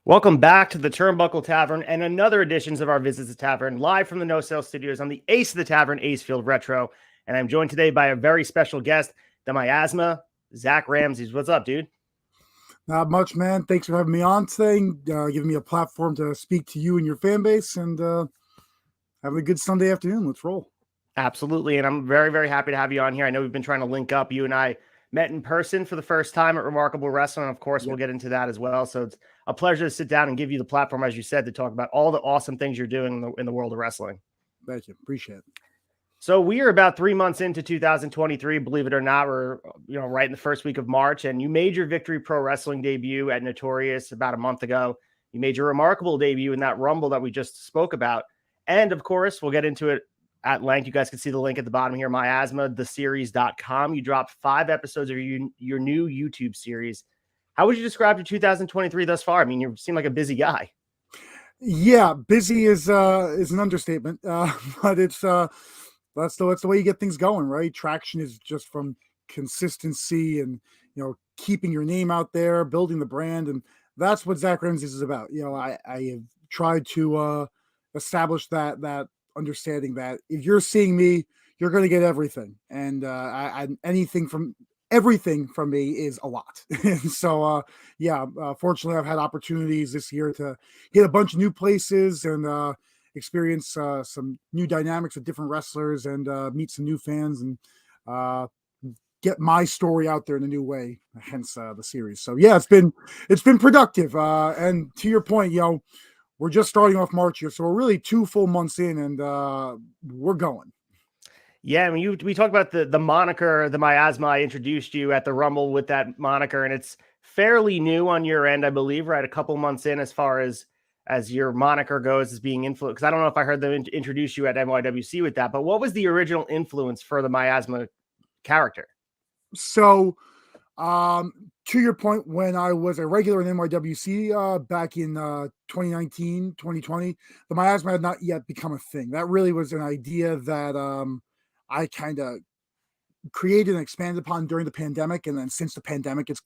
Welcome back to the Turnbuckle Tavern and another editions of our Visits to Tavern, live from the No Sale Studios on the Ace of the Tavern, Acefield Retro. And I'm joined today by a very special guest, the Miasma, Zakk Ramses. What's up, dude? Not much, man. Thanks for having me on today, giving me a platform to speak to you and your fan base, and having a good Sunday afternoon. Let's roll. Absolutely. And I'm very, very happy to have you on here. I know we've been trying to link up. You and I met in person for the first time at Remarkable Wrestling. Of course, We'll get into that as well. So it's a pleasure to sit down and give you the platform, as you said, to talk about all the awesome things you're doing in the world of wrestling. Thank you. Appreciate it. So we are about 3 months into 2023. Believe it or not, we're right in the first week of March, and you made your Victory Pro Wrestling debut at Notorious about a month ago. You made your Remarkable debut in that Rumble that we just spoke about, and of course, we'll get into it at length. You guys can see the link at the bottom here, miasmatheseries.com. You dropped 5 episodes of your new YouTube series. How would you describe your 2023 thus far? I mean, you seem like a busy guy. Yeah, busy is an understatement, but it's that's the way you get things going, right? Traction is just from consistency and keeping your name out there, building the brand, and that's what Zakk Ramses is about. I have tried to establish that understanding that if you're seeing me, you're going to get everything, and everything from me is a lot. And so, fortunately, I've had opportunities this year to hit a bunch of new places and experience some new dynamics with different wrestlers and meet some new fans and get my story out there in a new way. Hence the series. So yeah, it's been productive. And to your point, we're just starting off March here, so we're really 2 full months in, and we're going. Yeah, I mean, we talked about the moniker, the Miasma. I introduced you at the Rumble with that moniker, and it's fairly new on your end, I believe, right? A couple months in as far as your moniker goes as being influenced. Because I don't know if I heard them introduce you at NYWC with that, but what was the original influence for the Miasma character? So, to your point, when I was a regular in NYWC back in 2019, 2020, the Miasma had not yet become a thing. That really was an idea that I kind of created and expanded upon during the pandemic, and then since the pandemic, it's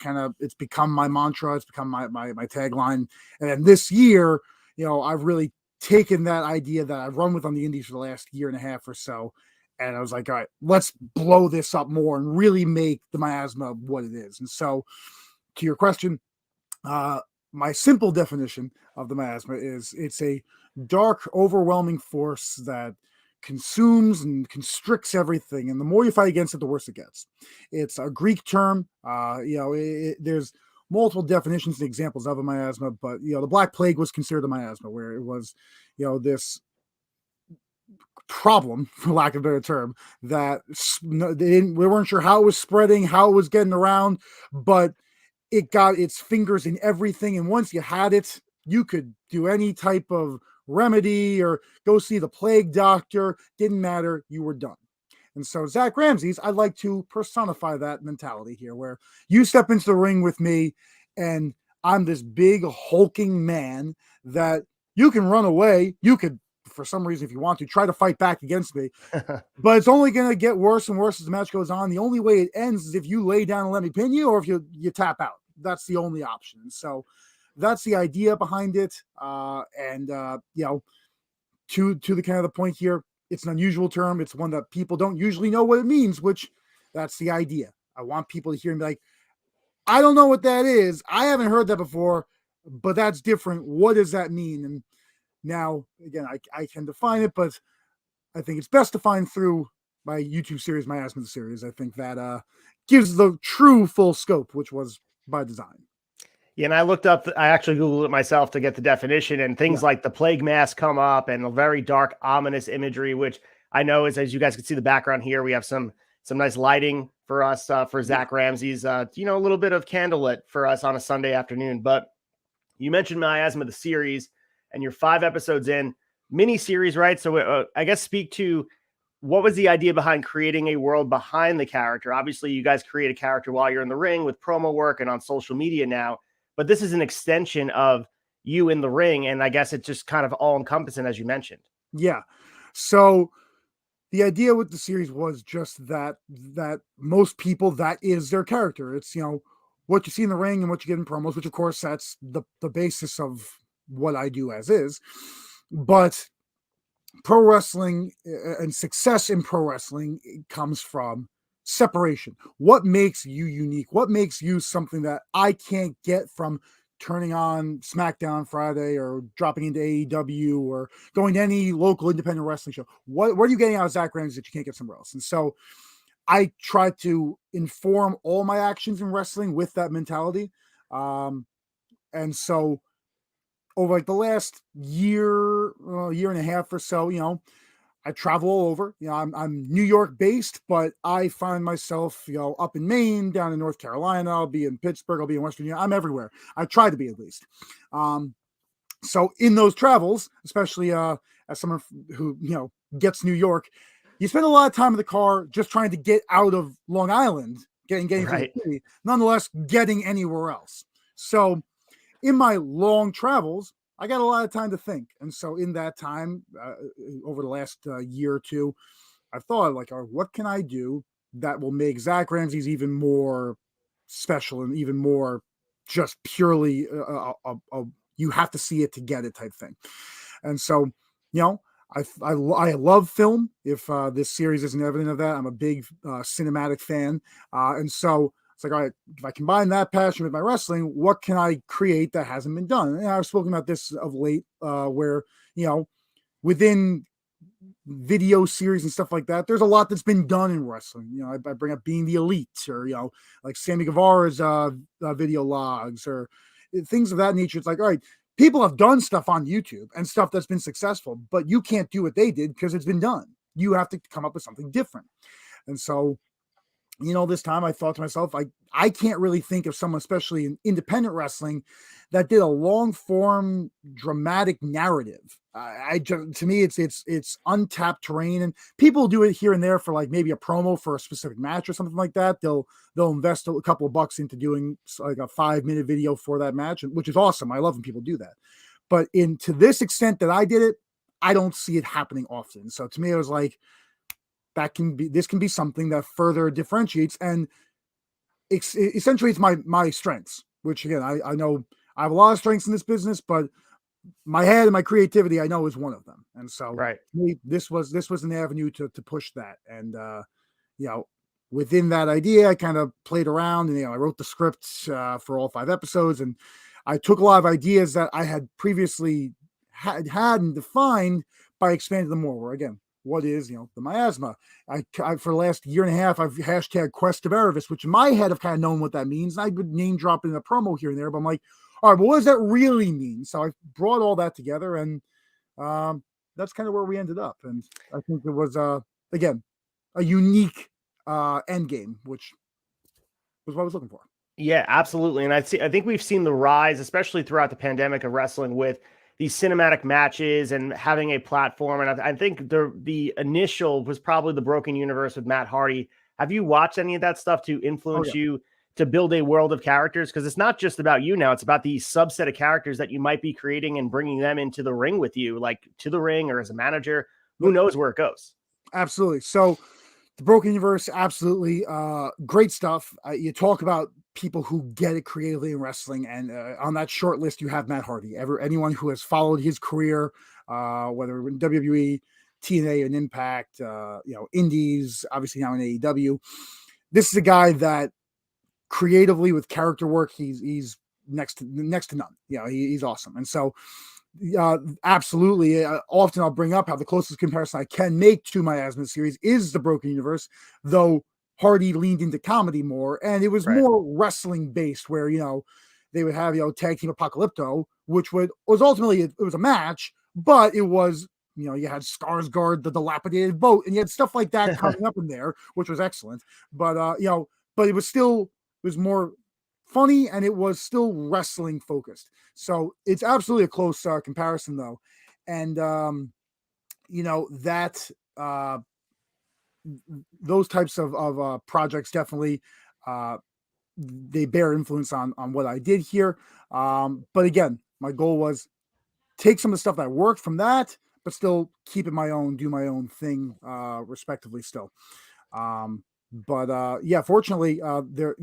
become my mantra. It's become my tagline. And then this year, I've really taken that idea that I've run with on the indies for the last year and a half or so, and I was like, all right, let's blow this up more and really make the Miasma what it is. And so, to your question, my simple definition of the Miasma is it's a dark, overwhelming force that consumes and constricts everything, and the more you fight against it, the worse it gets. It's a Greek term. There's multiple definitions and examples of a miasma, but the Black Plague was considered a miasma, where it was this problem, for lack of a better term, that we weren't sure how it was spreading, how it was getting around, but it got its fingers in everything, and once you had it, you could do any type of remedy or go see the plague doctor. Didn't matter, you were done. And so Zakk Ramses, I'd like to personify that mentality here, where you step into the ring with me and I'm this big hulking man that you can run away. You could, for some reason, if you want to, try to fight back against me, but it's only going to get worse and worse as the match goes on. The only way it ends is if you lay down and let me pin you, or if you tap out. That's the only option. So that's the idea behind it. To the kind of the point here, it's an unusual term. It's one that people don't usually know what it means, which that's the idea. I want people to hear me like, I don't know what that is. I haven't heard that before, but that's different. What does that mean? And now, again, I can define it, but I think it's best defined through my YouTube series, Miasma the series. I think that gives the true full scope, which was by design. Yeah, and I actually Googled it myself to get the definition, and things like the plague mask come up and a very dark, ominous imagery, which I know is, as you guys can see the background here, we have some nice lighting for us, for Zakk Ramses, a little bit of candlelit for us on a Sunday afternoon. But you mentioned Miasma, the series, and you're 5 episodes in, mini series, right? So I guess speak to what was the idea behind creating a world behind the character? Obviously, you guys create a character while you're in the ring with promo work and on social media now, but this is an extension of you in the ring. And I guess it's just kind of all encompassing, as you mentioned. Yeah. So the idea with the series was just that most people, that is their character. It's, what you see in the ring and what you get in promos, which of course that's the basis of what I do as is. But pro wrestling and success in pro wrestling comes from separation. What makes you unique? What makes you something that I can't get from turning on SmackDown Friday or dropping into AEW or going to any local independent wrestling show? What are you getting out of Zakk Ramses that you can't get somewhere else? And so I try to inform all my actions in wrestling with that mentality. And so over like the last year and a half or so, I travel all over. I'm New York based, but I find myself, up in Maine, down in North Carolina. I'll be in Pittsburgh. I'll be in West Virginia. I'm everywhere. I try to be at least. So in those travels, especially as someone who gets New York, you spend a lot of time in the car just trying to get out of Long Island, getting Right. to the city, nonetheless getting anywhere else. So in my long travels, I got a lot of time to think. And so in that time, over the last year or two, I've thought like, what can I do that will make Zakk Ramses even more special and even more just purely you have to see it to get it type thing. And so, I love film. If this series isn't evident of that, I'm a big cinematic fan. And so it's like, all right, if I combine that passion with my wrestling, what can I create that hasn't been done? And I've spoken about this of late, where, within video series and stuff like that, there's a lot that's been done in wrestling. I bring up Being the Elite, or, like Sammy Guevara's video logs, or things of that nature. It's like, all right, people have done stuff on YouTube and stuff that's been successful, but you can't do what they did because it's been done. You have to come up with something different. And so, this time I thought to myself, I can't really think of someone, especially in independent wrestling, that did a long form dramatic narrative. To me, it's untapped terrain, and people do it here and there for like maybe a promo for a specific match or something like that. They'll invest a couple of bucks into doing like a 5-minute video for that match, which is awesome. I love when people do that. But to this extent that I did it, I don't see it happening often. So to me, it was like, this can be something that further differentiates and accentuates my strengths, which again, I know I have a lot of strengths in this business, but my head and my creativity, I know, is one of them. And so Right. this was an avenue to push that. And, within that idea, I kind of played around and, I wrote the script for all 5 episodes, and I took a lot of ideas that I had previously had and defined by expanding them more. Where again, what is, the miasma? I for the last year and a half, I've hashtag Quest of Erebus, which in my head I've kind of known what that means. And I would name drop in a promo here and there, but I'm like, all right, but what does that really mean? So I brought all that together, and that's kind of where we ended up. And I think it was again a unique end game, which was what I was looking for. Yeah, absolutely. And I think we've seen the rise, especially throughout the pandemic, of wrestling with these cinematic matches and having a platform. And I think the initial was probably the Broken Universe with Matt Hardy. Have you watched any of that stuff to influence you to build a world of characters? Because it's not just about you now. It's about these subset of characters that you might be creating and bringing them into the ring with you, like to the ring or as a manager. Who knows where it goes? Absolutely. So the Broken Universe, absolutely great stuff. You talk about people who get it creatively in wrestling, and on that short list, you have Matt Hardy. Anyone who has followed his career, whether in WWE, TNA, and Impact, Indies, obviously now in AEW. This is a guy that creatively with character work, he's next to none. He's awesome, and so. Absolutely. Often I'll bring up how the closest comparison I can make to Miasma series is the Broken Universe, though Hardy leaned into comedy more, and it was more wrestling based, where they would have tag team Apocalypto, which was ultimately it was a match, but it was you had Skarsgård, the dilapidated boat, and you had stuff like that coming up in there, which was excellent. But but it was more funny, and it was still wrestling focused. So it's absolutely a close comparison, though. And that those types of projects definitely they bear influence on what I did here. But again, my goal was take some of the stuff that worked from that, but still keep it my own, do my own thing, respectively still. But yeah, fortunately, there,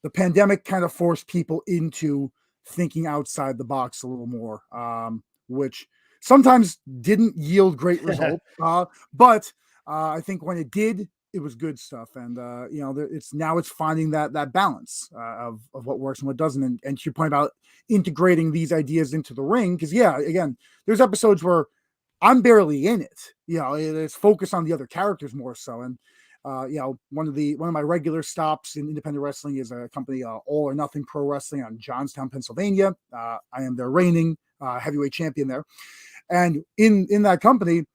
the pandemic kind of forced people into thinking outside the box a little more, which sometimes didn't yield great results. But I think when it did, it was good stuff. And it's finding that balance of what works and what doesn't. And to your point about integrating these ideas into the ring, because again, there's episodes where I'm barely in it. It's focused on the other characters more so. And one of my regular stops in independent wrestling is a company, All or Nothing Pro Wrestling, on Johnstown, Pennsylvania. I am their reigning heavyweight champion there. And in that company,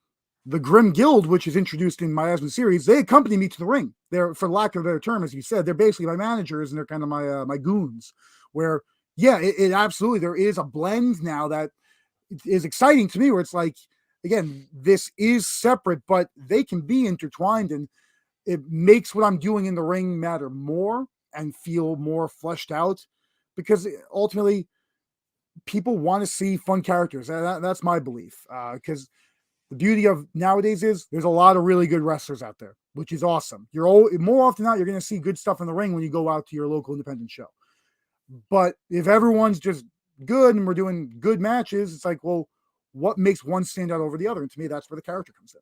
the Grimm Guild, which is introduced in Miasma series, they accompany me to the ring. They're, for lack of a better term, as you said, they're basically my managers, and they're kind of my goons. Where, it absolutely, there is a blend now that is exciting to me, where it's like, again, this is separate, but they can be intertwined, and it makes what I'm doing in the ring matter more and feel more fleshed out, because ultimately people want to see fun characters. That's my belief. Because the beauty of nowadays is there's a lot of really good wrestlers out there, which is awesome. More often than not, you're going to see good stuff in the ring when you go out to your local independent show. But if everyone's just good and we're doing good matches, it's like, well, what makes one stand out over the other? And to me, that's where the character comes in.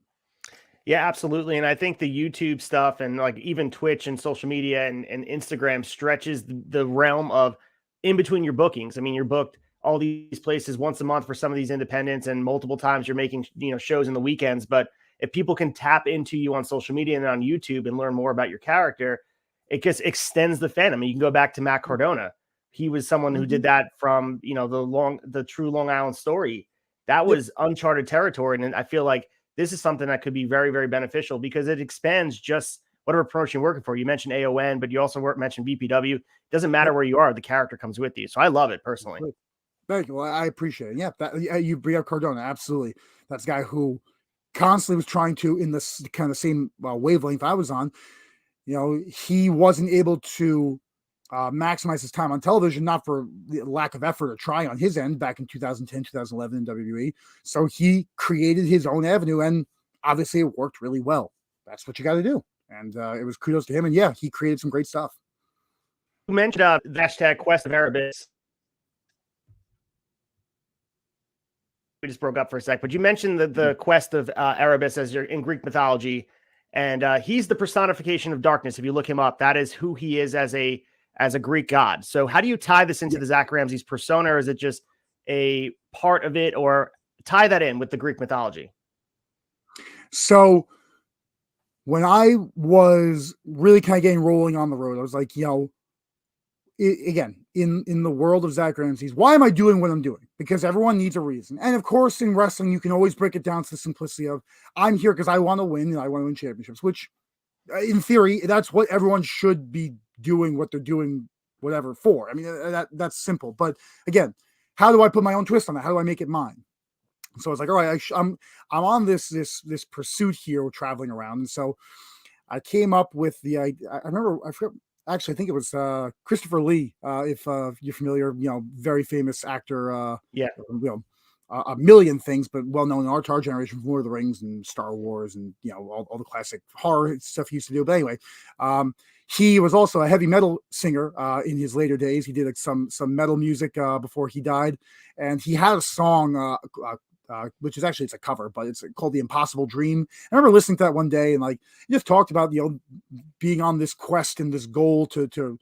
Yeah, absolutely. And I think the YouTube stuff and like even Twitch and social media and Instagram stretches the realm of in between your bookings. I mean, you're booked all these places once a month for some of these independents, and multiple times you're making, shows in the weekends. But if people can tap into you on social media and on YouTube and learn more about your character, it just extends the fandom. I mean, you can go back to Matt Cardona. He was someone who did that from, the true Long Island story. That was uncharted territory. And I feel like this is something that could be very, very beneficial, because it expands just whatever promotion you're working for. You mentioned AON, but you also mentioned BPW. It doesn't matter where you are. The character comes with you. So I love it personally. Thank you. Well, I appreciate it. Yeah, you bring up Cardona. Absolutely. That's a guy who constantly was trying to, in this kind of same wavelength I was on, he wasn't able to maximize his time on television, not for the lack of effort or try on his end back in 2010, 2011 in WWE. So he created his own avenue, and obviously it worked really well. That's what you got to do. And it was kudos to him. And he created some great stuff. You mentioned the hashtag Quest of Erebus. We just broke up for a sec, but you mentioned the quest of Erebus as you're in Greek mythology, and he's the personification of darkness. If you look him up, that is who he is as a Greek god. So how do you tie this into the Zakk Ramses persona, or is it just a part of it, or tie that in with the Greek mythology? So when I was really kind of getting rolling on the road, I was like, again, in the world of Zakk Ramses, why am I doing what I'm doing? Because everyone needs a reason. And of course, in wrestling, you can always break it down to the simplicity of, I'm here because I want to win, and I want to win championships, which in theory, that's what everyone should be doing, what they're doing, whatever for. I mean, that's simple. But again, how do I put my own twist on that? How do I make it mine? So I was like, all right, I'm on this pursuit here, traveling around. And so I came up with the idea. I remember, I forgot, actually, I think it was Christopher Lee, if you're familiar, very famous actor, a million things, but well known in our generation from Lord of the Rings and Star Wars and all the classic horror stuff he used to do. But anyway, he was also a heavy metal singer in his later days. He did some metal music before he died, and he had a song which is actually, it's a cover, but it's called The Impossible Dream. I remember listening to that one day, and he just talked about being on this quest and this goal to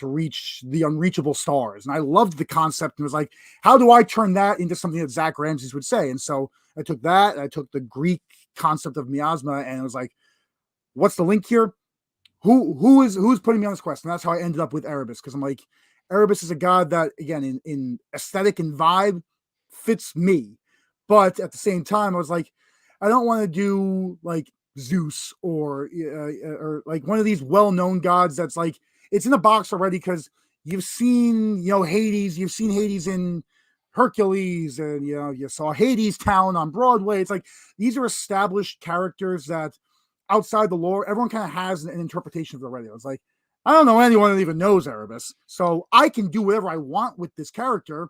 reach the unreachable stars. And I loved the concept, and was like, how do I turn that into something that Zakk Ramses would say? And so I took that, and I took the Greek concept of miasma, and it was like, what's the link here? Who's putting me on this quest? And that's how I ended up with Erebus, because I'm like, Erebus is a god that, again, in aesthetic and vibe, fits me. But at the same time, I was like, I don't want to do like Zeus or like one of these well-known gods that's like, it's in the box already, because you've seen Hades, you've seen Hades in Hercules, and you saw Hades Town on Broadway. It's like, these are established characters that outside the lore, everyone kind of has an interpretation of it already. I was like, I don't know anyone that even knows Erebus, so I can do whatever I want with this character.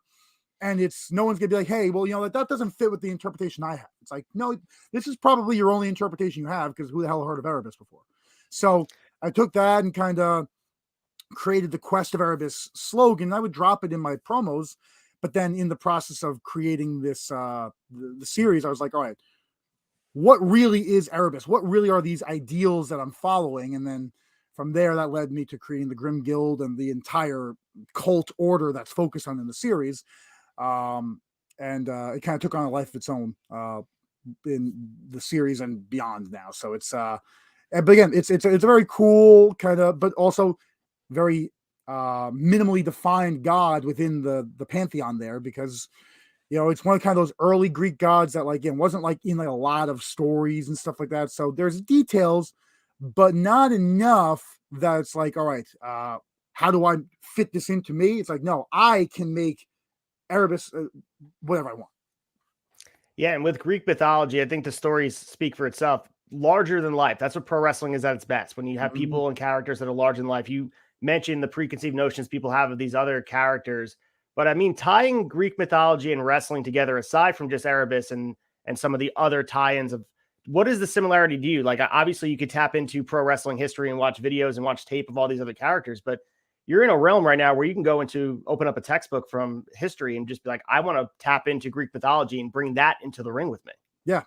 And no one's gonna be like, hey, well, that doesn't fit with the interpretation I have. It's like, no, this is probably your only interpretation you have, because who the hell heard of Erebus before? So I took that and kind of created the Quest of Erebus slogan. I would drop it in my promos, but then in the process of creating this the series, I was like, all right, what really is Erebus? What really are these ideals that I'm following? And then from there, that led me to creating the Grimm Guild and the entire cult order that's focused on in the series. And it kind of took on a life of its own in the series and beyond now. So it's but again, it's a very cool kind of, but also very minimally defined god within the pantheon there, because it's one of kind of those early Greek gods that, like, again, wasn't like in like a lot of stories and stuff like that. So there's details, but not enough that it's like, all right, how do I fit this into me? It's like, no, I can make Erebus whatever I want. Yeah, and with Greek mythology, I think the stories speak for itself. Larger than life. That's what pro wrestling is at its best. When you have people and characters that are larger than life. You mentioned the preconceived notions people have of these other characters, but I mean, tying Greek mythology and wrestling together, aside from just Erebus and some of the other tie-ins of what is the similarity to you? Like, obviously, you could tap into pro wrestling history and watch videos and watch tape of all these other characters, but you're in a realm right now where you can go into open up a textbook from history and just be like, I want to tap into Greek mythology and bring that into the ring with me. Yeah.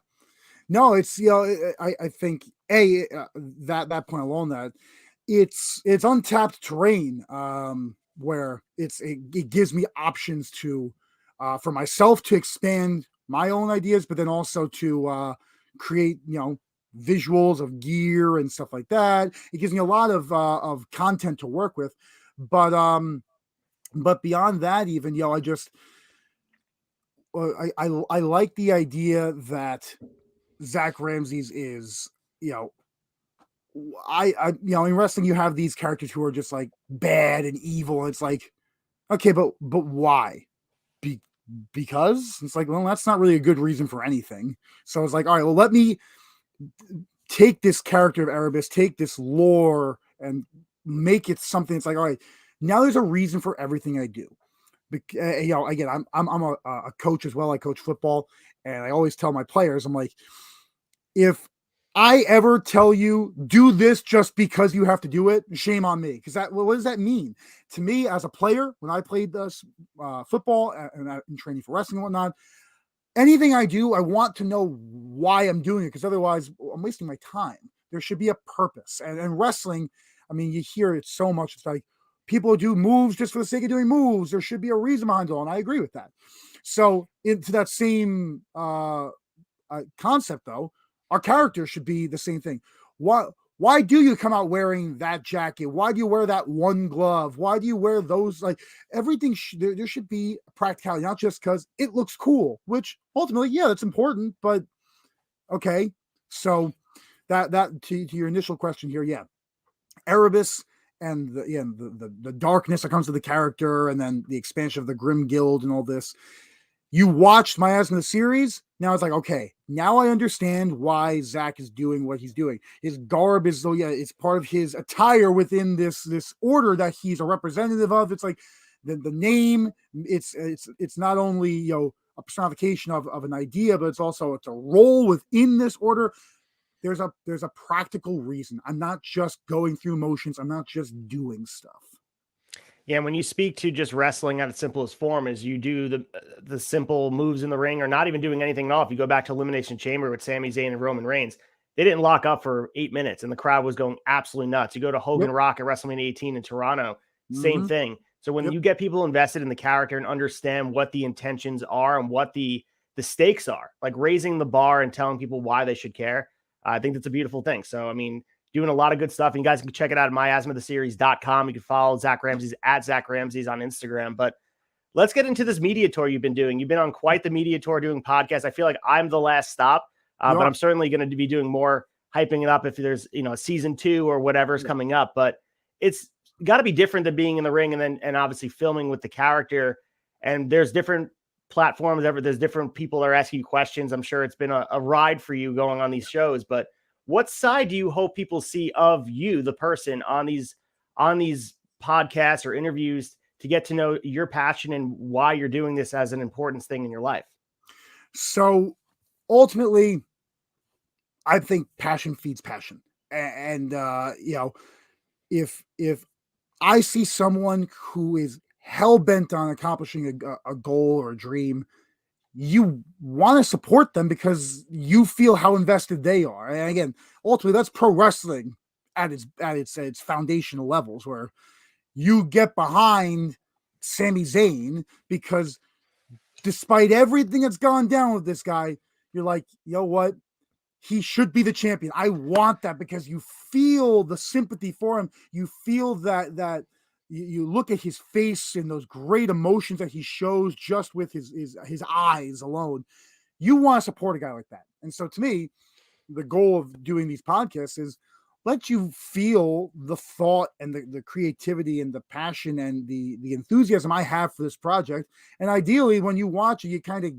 No, it's, I think that point alone, that it's untapped terrain, where it gives me options to for myself to expand my own ideas, but then also to create, visuals of gear and stuff like that. It gives me a lot of content to work with, but beyond that, even, I just I like the idea that Zakk Ramses is, I in wrestling you have these characters who are just like bad and evil. It's like, okay, but why? Because it's like, well, that's not really a good reason for anything. So it's like, all right, well, let me take this character of Erebus, take this lore, and make it something. It's like, all right, now there's a reason for everything I do. Again, I'm a coach as well. I coach football, and I always tell my players, I'm like, if I ever tell you do this just because you have to do it, shame on me. Because what does that mean to me as a player? When I played this football and in training for wrestling and whatnot, anything I do, I want to know why I'm doing it, because otherwise I'm wasting my time. There should be a purpose. And wrestling, I mean, you hear it so much. It's like people do moves just for the sake of doing moves. There should be a reason behind it all, and I agree with that. So into that same concept, though, our character should be the same thing. Why do you come out wearing that jacket? Why do you wear that one glove? Why do you wear those? Like, everything, there should be practicality, not just because it looks cool, which ultimately, yeah, that's important, but okay. So that to your initial question here, yeah, Erebus and the darkness that comes to the character, and then the expansion of the Grimm Guild and all this. You watched Miasma the series. Now it's like, okay, now I understand why Zakk is doing what he's doing. His garb is, though, yeah, it's part of his attire within this order that he's a representative of. It's like the name. It's not only a personification of an idea, but it's a role within this order. There's a practical reason. I'm not just going through motions. I'm not just doing stuff. Yeah, when you speak to just wrestling at its simplest form, is you do the simple moves in the ring, or not even doing anything at all. If you go back to Elimination Chamber with Sami Zayn and Roman Reigns, they didn't lock up for 8 minutes, and the crowd was going absolutely nuts. You go to Hogan Rock at WrestleMania 18 in Toronto, same thing. So when you get people invested in the character and understand what the intentions are and what the stakes are, like raising the bar and telling people why they should care, I think that's a beautiful thing. So, I mean, doing a lot of good stuff. And you guys can check it out at myasmatheseries.com. You can follow Zakk Ramses at Zakk Ramses on Instagram. But let's get into this media tour you've been doing. You've been on quite the media tour doing podcasts. I feel like I'm the last stop, but I'm certainly going to be doing more hyping it up if there's, season 2 or whatever's coming up. But it's got to be different than being in the ring and obviously filming with the character. And there's different platforms. There's different people are asking you questions. I'm sure it's been a ride for you going on these shows, but what side do you hope people see of you, the person, on these podcasts or interviews, to get to know your passion and why you're doing this as an important thing in your life? So ultimately, I think passion feeds passion. And if I see someone who is hell bent on accomplishing a goal or a dream, you want to support them because you feel how invested they are. And again, ultimately, that's pro wrestling at its foundational levels, where you get behind Sami Zayn because despite everything that's gone down with this guy, you're like, you know what? He should be the champion. I want that because you feel the sympathy for him. You feel that you look at his face and those great emotions that he shows just with his eyes alone. You want to support a guy like that. And so to me, the goal of doing these podcasts is let you feel the thought and the creativity and the passion and the enthusiasm I have for this project. And ideally, when you watch it, you kind of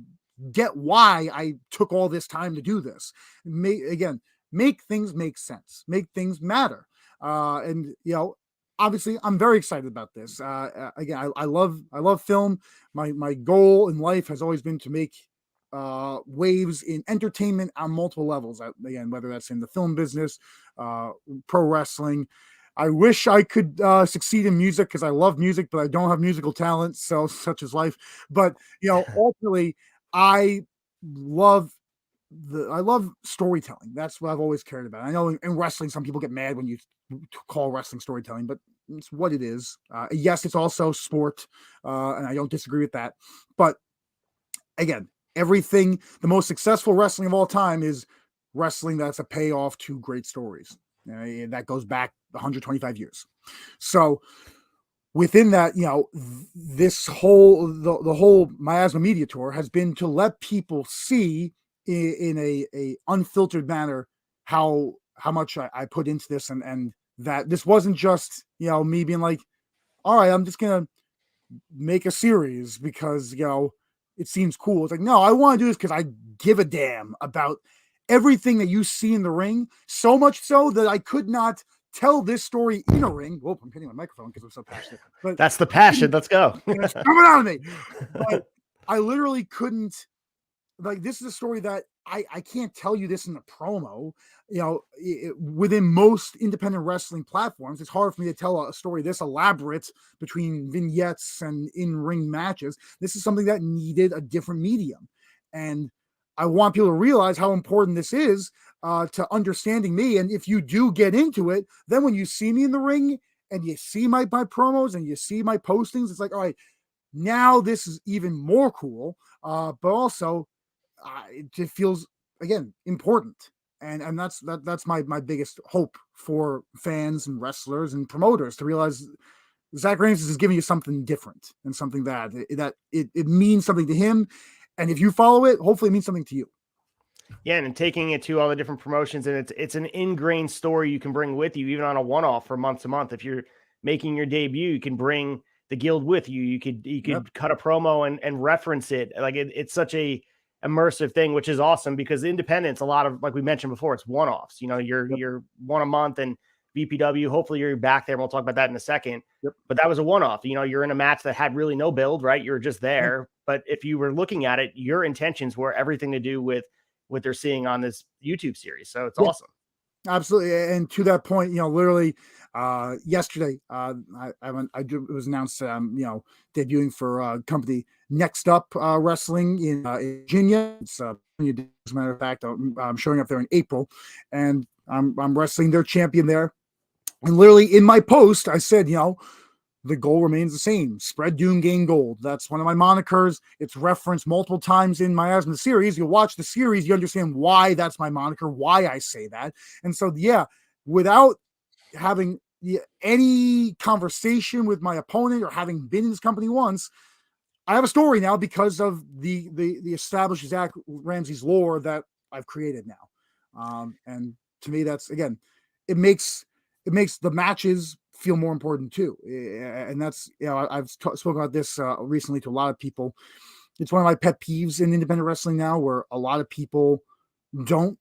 get why I took all this time to do this. Make things make sense, make things matter. And obviously I'm very excited about this. Again, I love film. My goal in life has always been to make waves in entertainment on multiple levels. Again, whether that's in the film business, pro wrestling. I wish I could succeed in music because I love music, but I don't have musical talent. So such is life. But ultimately, I love storytelling. That's what I've always cared about. I know in wrestling, some people get mad when you call wrestling storytelling, but it's what it is. Yes, it's also sport, and I don't disagree with that. But again, the most successful wrestling of all time is wrestling that's a payoff to great stories. That goes back 125 years. So within that, this the whole Miasma Media Tour has been to let people see in a unfiltered manner how much I put into this, and that this wasn't just me being like, all right, I'm just gonna make a series because it seems cool. It's like, no, I want to do this because I give a damn about everything that you see in the ring, so much so that I could not tell this story in a ring. Whoa, I'm hitting my microphone because I'm so passionate. But that's the passion. Let's go. It's coming out of me. But I literally couldn't. Like, this is a story that I can't tell you this in the promo. Within most independent wrestling platforms, it's hard for me to tell a story this elaborate between vignettes and in-ring matches. This is something that needed a different medium. And I want people to realize how important this is to understanding me. And if you do get into it, then when you see me in the ring and you see my promos and you see my postings, it's like, all right, now this is even more cool. But also, it just feels, again, important. And that's my biggest hope for fans and wrestlers and promoters to realize Zakk Ramses is giving you something different and something that it means something to him. And if you follow it, hopefully it means something to you. Yeah, and taking it to all the different promotions, and it's an ingrained story you can bring with you, even on a one-off from month to month. If you're making your debut, you can bring the guild with you. You could cut a promo and reference it. Like it's such a immersive thing, which is awesome because independence, a lot of, like we mentioned before, it's one-offs. You're one a month, and VPW, hopefully you're back there, and we'll talk about that in a second. But that was a one-off. You're in a match that had really no build, right? You're just there. But if you were looking at it, your intentions were everything to do with what they're seeing on this YouTube series. So it's awesome. Absolutely. And to that point, literally yesterday, it was announced, debuting for company Next Up Wrestling in Virginia. It's as a matter of fact, I'm showing up there in April, and I'm wrestling their champion there. And literally in my post, I said, the goal remains the same. Spread doom, gain gold. That's one of my monikers. It's referenced multiple times in Miasma series. You watch the series, you understand why that's my moniker, why I say that. And so, without having any conversation with my opponent or having been in this company once, I have a story now because of the established Zakk Ramses lore that I've created now. And to me, that's, again, it makes the matches feel more important too. And that's, I've spoken about this recently to a lot of people. It's one of my pet peeves in independent wrestling now, where a lot of people don't,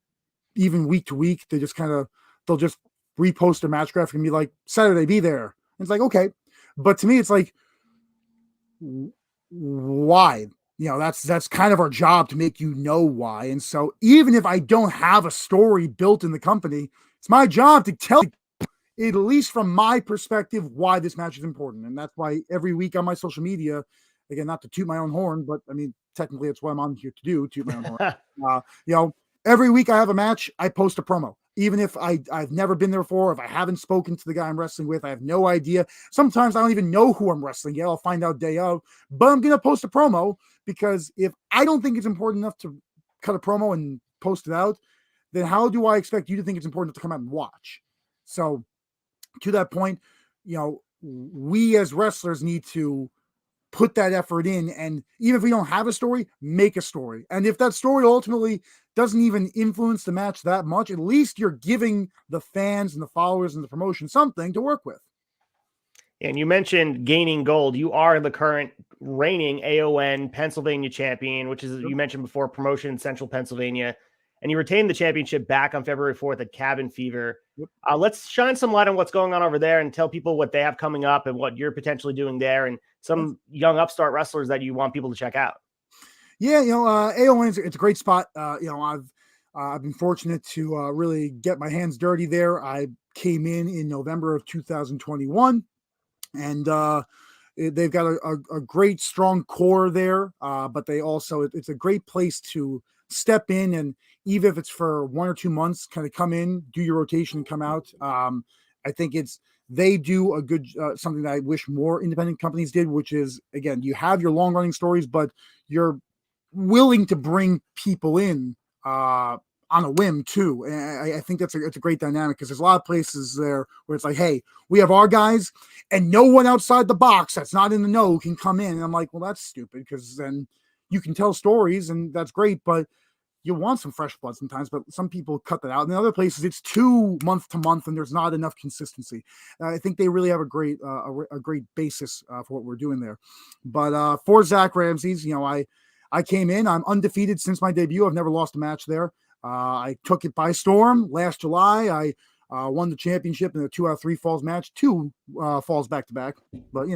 even week to week, they'll just repost a match graphic and be like, Saturday, be there. And it's like, okay. But to me, it's like, why? That's kind of our job, to make why. And so even if I don't have a story built in the company, it's my job to tell at least from my perspective, why this match is important. And that's why every week on my social media, again, not to toot my own horn, but I mean, technically it's what I'm on here to do, toot my own horn. Every week I have a match, I post a promo. Even if I've never been there before, if I haven't spoken to the guy I'm wrestling with, I have no idea. Sometimes I don't even know who I'm wrestling yet. I'll find out day of, but I'm going to post a promo, because if I don't think it's important enough to cut a promo and post it out, then how do I expect you to think it's important to come out and watch? So to that point, we as wrestlers need to put that effort in, and even if we don't have a story, make a story. And if that story ultimately doesn't even influence the match that much, at least you're giving the fans and the followers and the promotion something to work with. And you mentioned gaining gold. You are the current reigning AON Pennsylvania champion, which is, you mentioned before, promotion in Central Pennsylvania. And you retained the championship back on February 4th at Cabin Fever. Yep. Let's shine some light on what's going on over there and tell people what they have coming up and what you're potentially doing there, and some young upstart wrestlers that you want people to check out. Yeah, AON it's a great spot. I've been fortunate to really get my hands dirty there. I came in November of 2021, and they've got a great strong core there. But they also, it's a great place to step in, and even if it's for 1 or 2 months, kind of come in, do your rotation, and come out. I think they do a good something that I wish more independent companies did, which is, again, you have your long running stories, but you're willing to bring people in on a whim too. And I think it's a great dynamic, because there's a lot of places there where it's like, hey, we have our guys, and no one outside the box that's not in the know can come in. And I'm like, well, that's stupid, because then you can tell stories, and that's great, but you want some fresh blood sometimes. But some people cut that out. And in other places, it's 2 month to month, and there's not enough consistency. I think they really have a great basis for what we're doing there. But for Zakk Ramses, I came in. I'm undefeated since my debut. I've never lost a match there. I took it by storm last July. I won the championship in a 2 out of 3 falls match, 2 falls back to back. But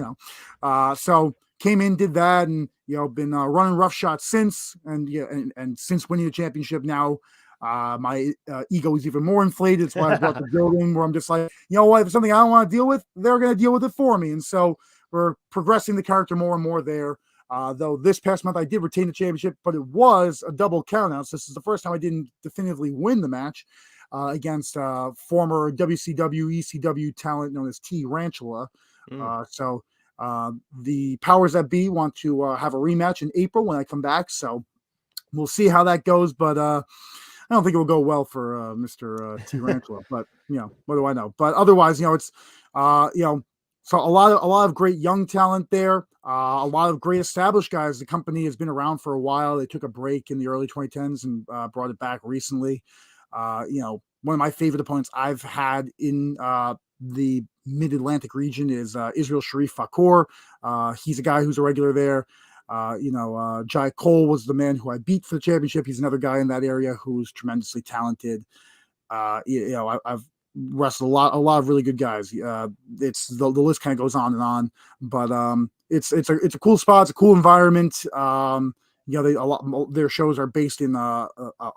so came in, did that, and been running roughshod since. And and since winning the championship, now my ego is even more inflated. That's why I brought the building, where I'm just like, what? If it's something I don't want to deal with, they're going to deal with it for me. And so we're progressing the character more and more there. Though this past month I did retain the championship, but it was a double countout. So this is the first time I didn't definitively win the match against former WCW, ECW talent known as Tarantula. So the powers that be want to have a rematch in April when I come back. So we'll see how that goes. But I don't think it will go well for Mr. Tarantula. But what do I know? But otherwise, it's so a lot of great young talent there. A lot of great established guys. The company has been around for a while. They took a break in the early 2010s and brought it back recently. One of my favorite opponents I've had in the Mid-Atlantic region is Israel Sharif Fakor. He's a guy who's a regular there. Jai Cole was the man who I beat for the championship. He's another guy in that area who's tremendously talented. I've wrestled a lot of really good guys. It's the list kind of goes on and on, but it's a cool spot. It's a cool environment. Their shows are based in a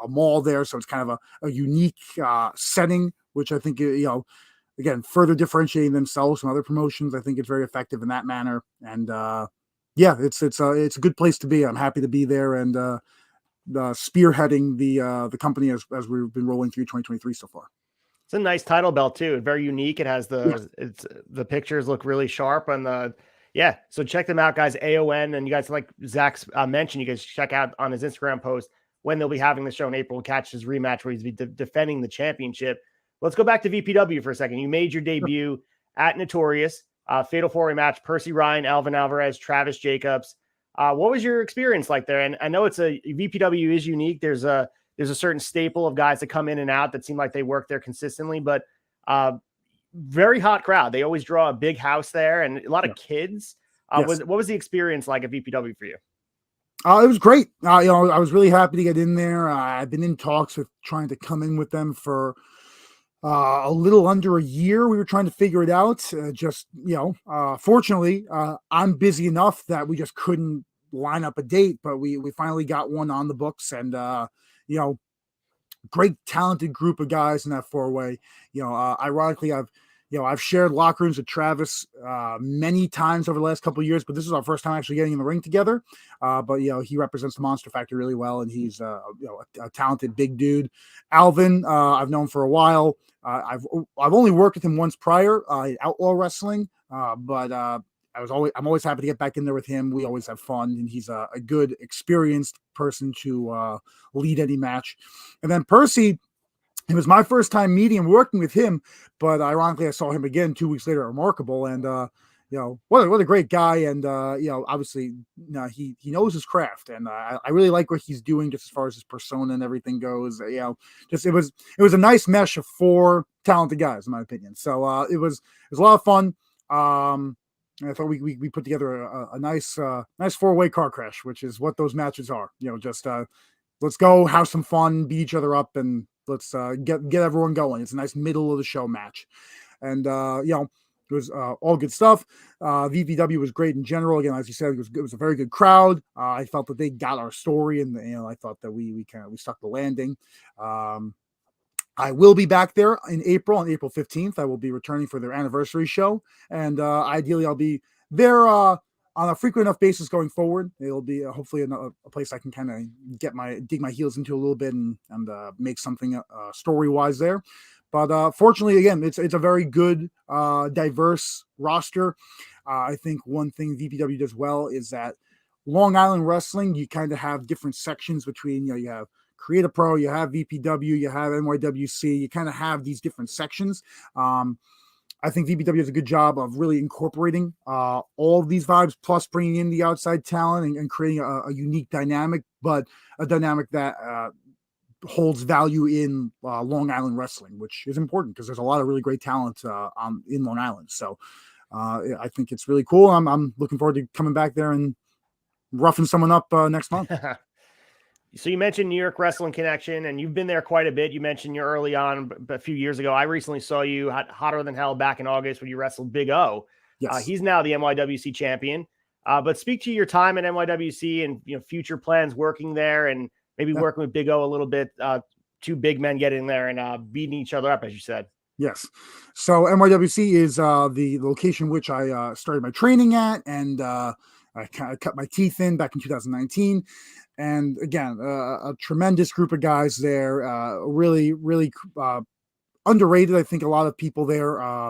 mall there, so it's kind of a unique setting, which I think again, further differentiating themselves from other promotions. I think it's very effective in that manner, and it's a good place to be. I'm happy to be there, and spearheading the company as we've been rolling through 2023 so far. It's a nice title belt too. Very unique. It has the pictures look really sharp on the. Yeah, so check them out, guys. AON, and you guys, like Zak's mentioned, you guys check out on his Instagram post when they'll be having the show in April. Catch his rematch where he's defending the championship. Let's go back to VPW for a second. You made your debut at Notorious, Fatal 4-Way match, Percy Ryan, Alvin Alvarez, Travis Jacobs. What was your experience like there? And I know VPW is unique. There's a certain staple of guys that come in and out that seem like they work there consistently, but very hot crowd. They always draw a big house there and a lot of kids. What was the experience like at VPW for you? It was great. I was really happy to get in there. I've been in talks with trying to come in with them for a little under a year. We were trying to figure it out. Fortunately, I'm busy enough that we just couldn't line up a date, but we finally got one on the books, and great talented group of guys in that 4-way. Ironically, I've I've shared locker rooms with Travis many times over the last couple of years, but this is our first time actually getting in the ring together. But he represents the Monster Factory really well, and he's a talented big dude. Alvin, I've known for a while. I've only worked with him once prior in Outlaw Wrestling, but I'm always happy to get back in there with him. We always have fun, and he's a good, experienced person to lead any match. And then Percy. It was my first time meeting and working with him, but ironically, I saw him again 2 weeks later at Remarkable, and what a great guy, and obviously, he knows his craft, and I really like what he's doing just as far as his persona and everything goes. Just it was a nice mesh of 4 talented guys, in my opinion. So it was a lot of fun. I thought we put together a nice 4-way car crash, which is what those matches are. Let's go have some fun, beat each other up, and let's get everyone going. It's a nice middle of the show match. And, it was all good stuff. VPW was great in general. Again, as you said, it was a very good crowd. I felt that they got our story, and I thought that we stuck the landing. I will be back there in April, on April 15th. I will be returning for their anniversary show. And ideally, I'll be there on a frequent enough basis going forward. It'll be hopefully a place I can kind of dig my heels into a little bit and make something story-wise there. But fortunately, again, it's a very good, diverse roster. I think one thing VPW does well is that Long Island Wrestling, you kind of have different sections between, you have Create a Pro, you have VPW, you have NYWC, you kind of have these different sections. I think VPW does a good job of really incorporating all of these vibes, plus bringing in the outside talent and creating a unique dynamic, but a dynamic that holds value in Long Island wrestling, which is important because there's a lot of really great talent in Long Island. So I think it's really cool. I'm looking forward to coming back there and roughing someone up next month. So you mentioned New York Wrestling Connection, and you've been there quite a bit. You mentioned you're early on, a few years ago. I recently saw you hotter than hell back in August when you wrestled Big O. Yes. He's now the NYWC champion. But speak to your time at NYWC and future plans working there, and maybe working with Big O a little bit. 2 big men getting there and beating each other up, as you said. Yes. So NYWC is the location which I started my training at, and I kind of cut my teeth in back in 2019. And again, a tremendous group of guys there, really, really underrated. I think a lot of people there. I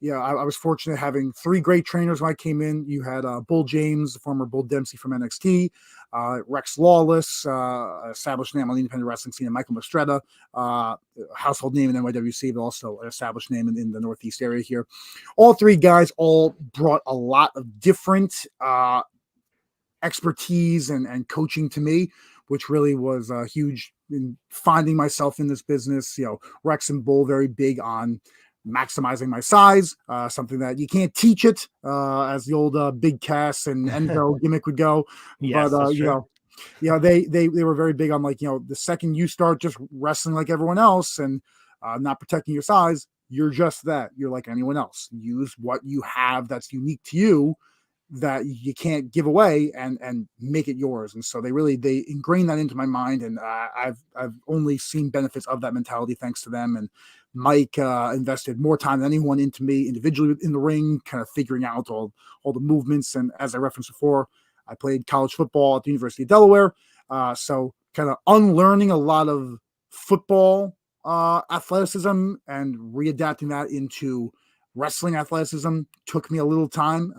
was fortunate having 3 great trainers when I came in. You had Bull James, the former Bull Dempsey from NXT, Rex Lawless, established name on the independent wrestling scene, and Michael Mastretta, household name in NYWC, but also an established name in the Northeast area here. All 3 guys all brought a lot of different expertise and coaching to me, which really was huge in finding myself in this business. Rex and Bull very big on maximizing my size, something that you can't teach it, as the old Big Cass and Enzo gimmick would go. Yes, but they were very big on the second you start just wrestling like everyone else and not protecting your size, you're just that. You're like anyone else. Use what you have that's unique to you, that you can't give away, and make it yours. And so they ingrained that into my mind, and I've only seen benefits of that mentality thanks to them. And Mike invested more time than anyone into me individually in the ring, kind of figuring out all the movements. And as I referenced before, I played college football at the University of Delaware, so kind of unlearning a lot of football athleticism and readapting that into wrestling athleticism took me a little time.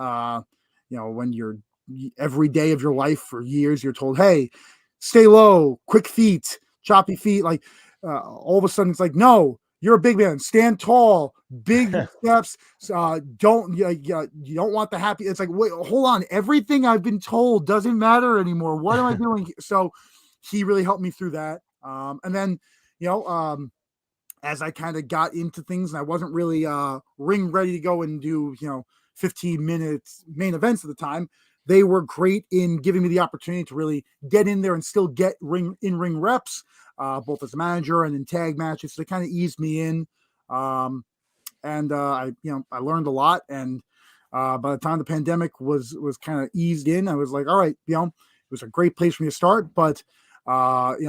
When you're every day of your life for years, you're told, hey, stay low, quick feet, choppy feet. All of a sudden it's like, no, you're a big man, stand tall, big steps. You don't want the happy. It's like, wait, hold on. Everything I've been told doesn't matter anymore. What am I doing? So he really helped me through that. And then, as I kind of got into things and I wasn't really ring ready to go and do, 15 minutes main events at the time, they were great in giving me the opportunity to really get in there and still get in-ring reps, both as a manager and in tag matches. So they kind of eased me in. I learned a lot. And by the time the pandemic was kind of eased in, I was like, all right, it was a great place for me to start, but like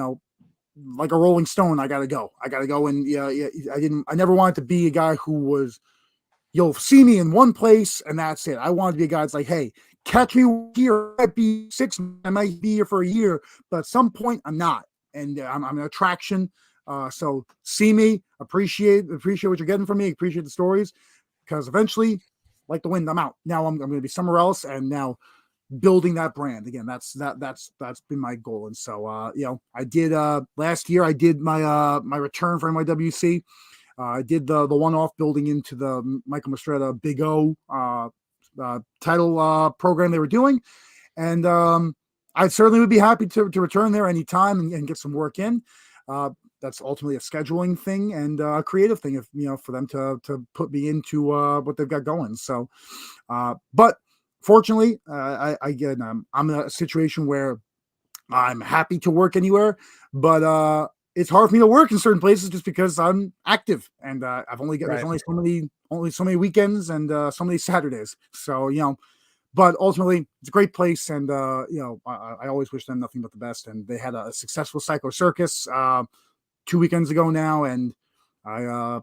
a Rolling Stone, I gotta go. And I never wanted to be a guy who was you'll see me in one place and that's it. I want to be a guy that's like, hey, catch me here. I might be 6 months, I might be here for a year, but at some point I'm not. And I'm an attraction. So see me, appreciate what you're getting from me, appreciate the stories, because eventually, like the wind, I'm out. Now I'm going to be somewhere else, and now building that brand again. That's been my goal. And so I did last year. I did my return for NYWC. I did the one-off building into the Michael Mastretta Big O title program they were doing, and I certainly would be happy to return there anytime and get some work in. That's ultimately a scheduling thing and a creative thing, if for them to put me into what they've got going. So, but fortunately, I'm in a situation where I'm happy to work anywhere, but it's hard for me to work in certain places just because I'm active and I've only got there's only so many weekends and so many Saturdays. So but ultimately it's a great place, and I always wish them nothing but the best. And they had a successful Psycho Circus 2 weekends ago now, and I'm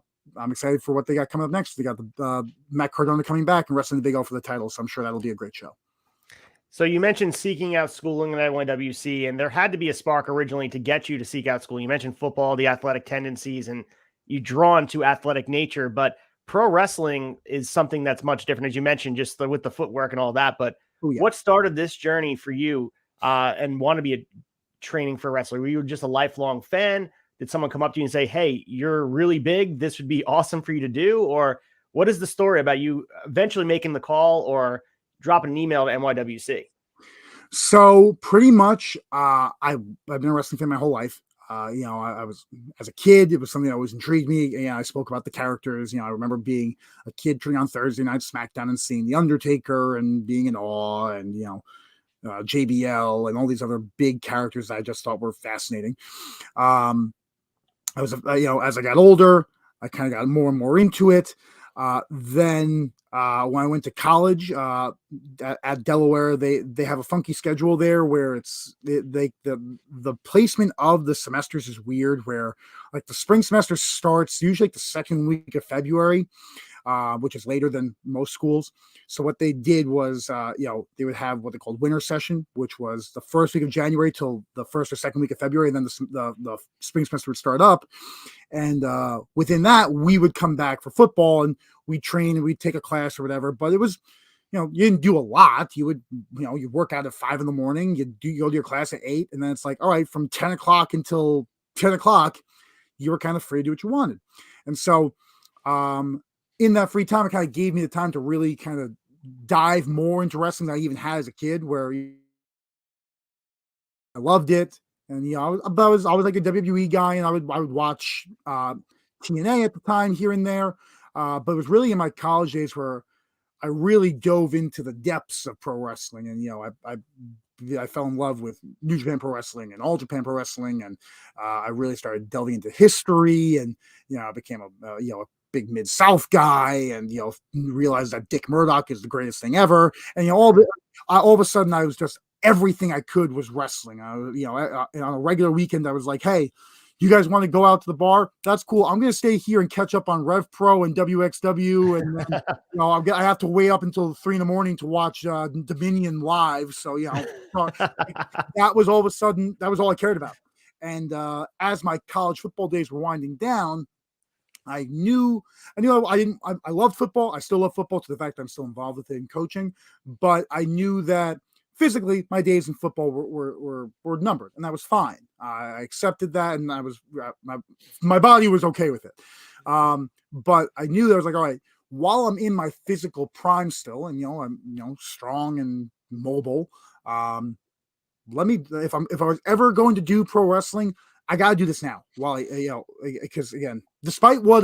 excited for what they got coming up next. They got the Matt Cardona coming back and wrestling the Big O for the title, so I'm sure that'll be a great show. So you mentioned seeking out schooling at NYWC, and there had to be a spark originally to get you to seek out school. You mentioned football, the athletic tendencies, and you drawn to athletic nature, but pro wrestling is something that's much different, as you mentioned, just with the footwork and all that. But what started this journey for you and want to be a training for a wrestler? Were you just a lifelong fan? Did someone come up to you and say, hey, you're really big, this would be awesome for you to do? Or what is the story about you eventually making the call or dropping an email to NYWC? So pretty much, I've been a wrestling fan my whole life. I was, as a kid, it was something that always intrigued me. I spoke about the characters. I remember being a kid turning on Thursday night SmackDown and seeing The Undertaker and being in awe, and JBL and all these other big characters that I just thought were fascinating. I was, as I got older, I kind of got more and more into it. Then when I went to college at Delaware, they have a funky schedule there where it's the placement of the semesters is weird, where like the spring semester starts usually like the second week of February, which is later than most schools. So what they did was, they would have what they called winter session, which was the first week of January till the first or second week of February. And then the spring semester would start up. And within that, we would come back for football and we'd train and we'd take a class or whatever. But it was, you didn't do a lot. You would, you work out at 5 a.m. You go to your class at 8. And then it's like, all right, from 10 o'clock until 10 o'clock, you were kind of free to do what you wanted. And so, in that free time, it kind of gave me the time to really kind of dive more into wrestling than I even had as a kid, where I loved it. And, I was like a WWE guy, and I would watch TNA at the time here and there. But it was really in my college days where I really dove into the depths of pro wrestling. And, I fell in love with New Japan Pro Wrestling and All Japan Pro Wrestling. And I really started delving into history, and, I became a big Mid-South guy, and realized that Dick Murdoch is the greatest thing ever, and all of a sudden I was just, everything I could was wrestling. On a regular weekend I was like, hey, you guys want to go out to the bar? That's cool. I'm going to stay here and catch up on Rev Pro and WXW, and then, I have to wait up until 3 a.m. to watch Dominion live. So that was all of a sudden, that was all I cared about. And as my college football days were winding down, I loved football. I still love football, to the fact that I'm still involved with it in coaching, but I knew that physically my days in football were numbered, and that was fine. I accepted that, and I was, my body was okay with it. But I knew that I was like, all right, while I'm in my physical prime still, and I'm strong and mobile, if I was ever going to do pro wrestling, I got to do this now, while because again, despite what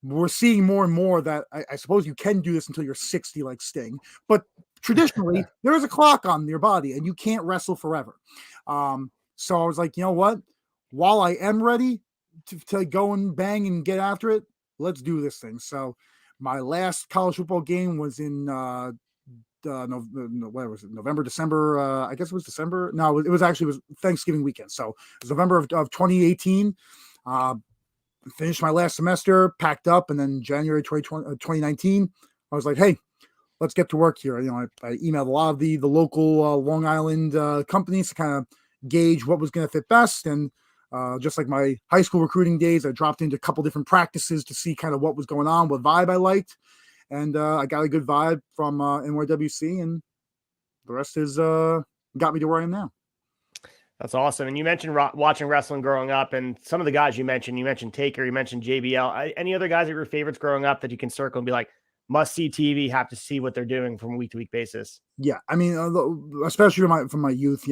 we're seeing more and more, that I suppose you can do this until you're 60, like Sting, but traditionally there is a clock on your body and you can't wrestle forever. So I was like, you know what, while I am ready to go and bang and get after it, let's do this thing. So my last college football game was in what was it, November, December, I guess it was December. No, it was Thanksgiving weekend. So it was November of 2018. finished my last semester, packed up, and then January 2019, I was like, hey, let's get to work here. I emailed a lot of the local Long Island companies to kind of gauge what was going to fit best. And just like my high school recruiting days, I dropped into a couple different practices to see kind of what was going on, what vibe I liked. And I got a good vibe from NYWC, and the rest is got me to where I am now. That's awesome. And you mentioned watching wrestling growing up, and some of the guys you mentioned Taker, you mentioned JBL. Any other guys that were your favorites growing up that you can circle and be like, must see TV, have to see what they're doing from week to week basis? Yeah, I mean, especially from my youth,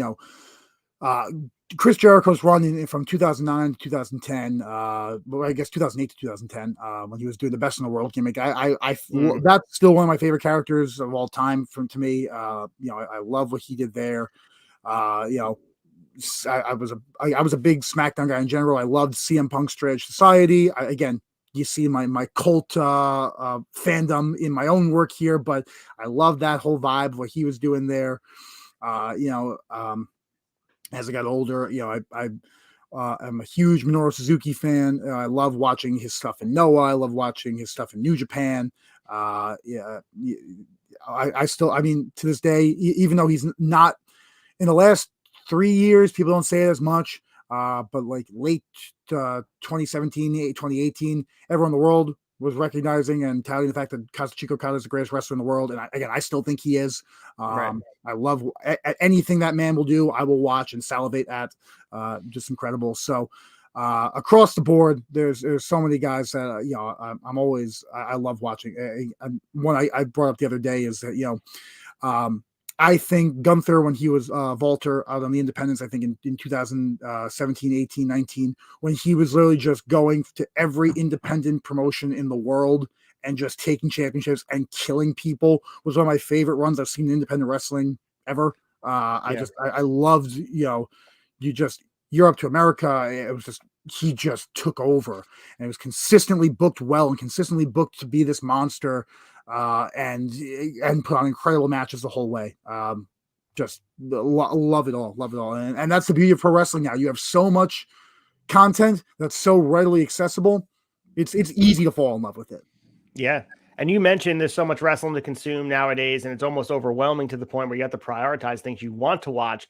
Chris Jericho's run from 2009 to 2010, well, I guess 2008 to 2010, when he was doing the Best in the World gimmick. That's still one of my favorite characters of all time to me. I love what he did there. I was a big SmackDown guy in general. I loved CM Punk's Stretch Society. Again, you see my cult fandom in my own work here, but I love that whole vibe of what he was doing there. As I got older, I'm a huge Minoru Suzuki fan. I love watching his stuff in Noah. I love watching his stuff in New Japan. I still, to this day, even though he's not in the last 3 years, people don't say it as much. But like late 2017, 2018, everyone in the world was recognizing and touting the fact that Kazuchika Okada is the greatest wrestler in the world. And I still think he is. Right. I love anything that man will do. I will watch and salivate at. Just incredible. So across the board, there's so many guys that I love watching. One I brought up the other day is that I think Gunther, when he was Walter out on the independents, I think in 2017, 18, 19, when he was literally just going to every independent promotion in the world and just taking championships and killing people, was one of my favorite runs I've seen in independent wrestling ever. I loved, Europe to America. It was just, he just took over, and it was consistently booked well and consistently booked to be this monster. And put on incredible matches the whole way. Just love it all. And that's the beauty of pro wrestling now. You have so much content that's so readily accessible. It's easy to fall in love with it. Yeah. And you mentioned there's so much wrestling to consume nowadays, and it's almost overwhelming to the point where you have to prioritize things you want to watch.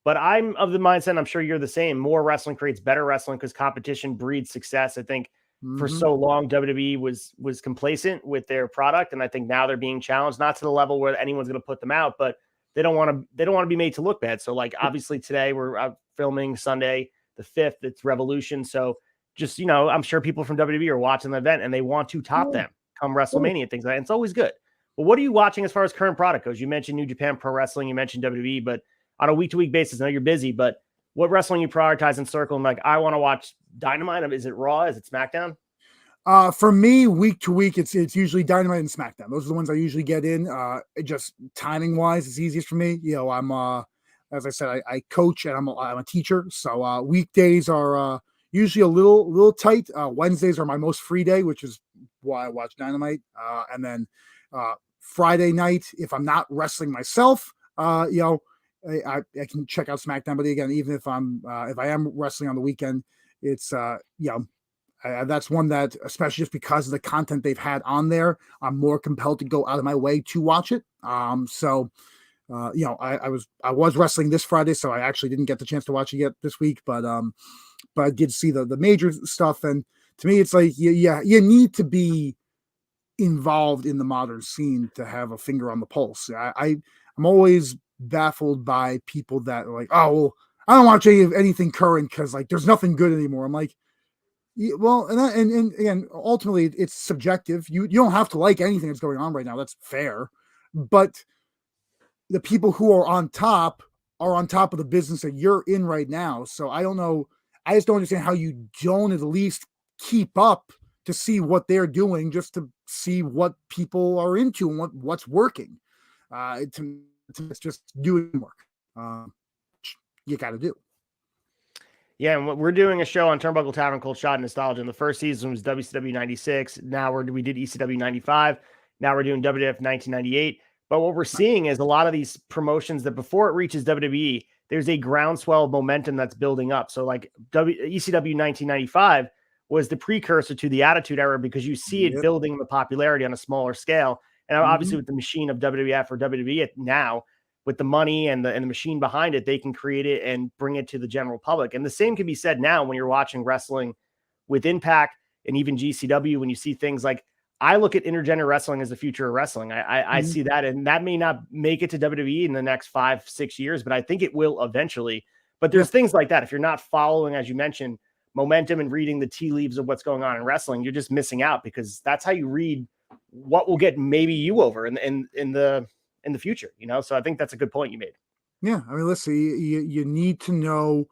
But I'm of the mindset, I'm sure you're the same. More wrestling creates better wrestling because competition breeds success. I think for so long, WWE was complacent with their product, and I think now they're being challenged, not to the level where anyone's going to put them out, but they don't want to be made to look bad. So, like, obviously today we're filming Sunday the 5th. It's Revolution, so just I'm sure people from WWE are watching the event and they want to top them come WrestleMania, things like that. And it's always good. But what are you watching as far as current product goes? You mentioned New Japan Pro Wrestling, you mentioned WWE, but on a week to week basis, I know you're busy, but what wrestling you prioritize and circle? And like, I want to watch Dynamite. Is it Raw? Is it SmackDown? For me, week to week, it's usually Dynamite and SmackDown. Those are the ones I usually get in. Just timing wise, it's easiest for me. I'm as I said, I coach and I'm a teacher, so weekdays are usually a little tight. Wednesdays are my most free day, which is why I watch Dynamite. And then Friday night, if I'm not wrestling myself, I can check out SmackDown. But again, even if I am wrestling on the weekend, it's that's one that, especially just because of the content they've had on there, I'm more compelled to go out of my way to watch it. I was wrestling this Friday, so I actually didn't get the chance to watch it yet this week, but I did see the major stuff. And to me, it's like, you need to be involved in the modern scene to have a finger on the pulse. I'm always baffled by people that are like, oh, well, I don't watch anything current because like there's nothing good anymore. I'm like, well, and again, ultimately it's subjective. You don't have to like anything that's going on right now. That's fair. But the people who are on top of the business that you're in right now. So I don't know. I just don't understand how you don't at least keep up to see what they're doing, just to see what people are into and what's working. It's just doing work. You got to do. Yeah, and we're doing a show on Turnbuckle Tavern called Shot and Nostalgia. And the first season was WCW 96. Now we did ECW 95. Now we're doing WWF 1998. But what we're seeing is a lot of these promotions that before it reaches WWE, there's a groundswell of momentum that's building up. So like ECW 1995 was the precursor to the Attitude Era, because you see it building the popularity on a smaller scale. And obviously with the machine of WWF or WWE now, with the money and the machine behind it, they can create it and bring it to the general public. And the same can be said now when you're watching wrestling with Impact and even GCW, when you see things like, I look at intergender wrestling as the future of wrestling. I see that, and that may not make it to WWE in the next 5-6 years, but I think it will eventually. But there's things like that. If you're not following, as you mentioned, momentum and reading the tea leaves of what's going on in wrestling, you're just missing out, because that's how you read what will get maybe you over in the future, So I think that's a good point you made. Yeah, I mean, listen, you need to know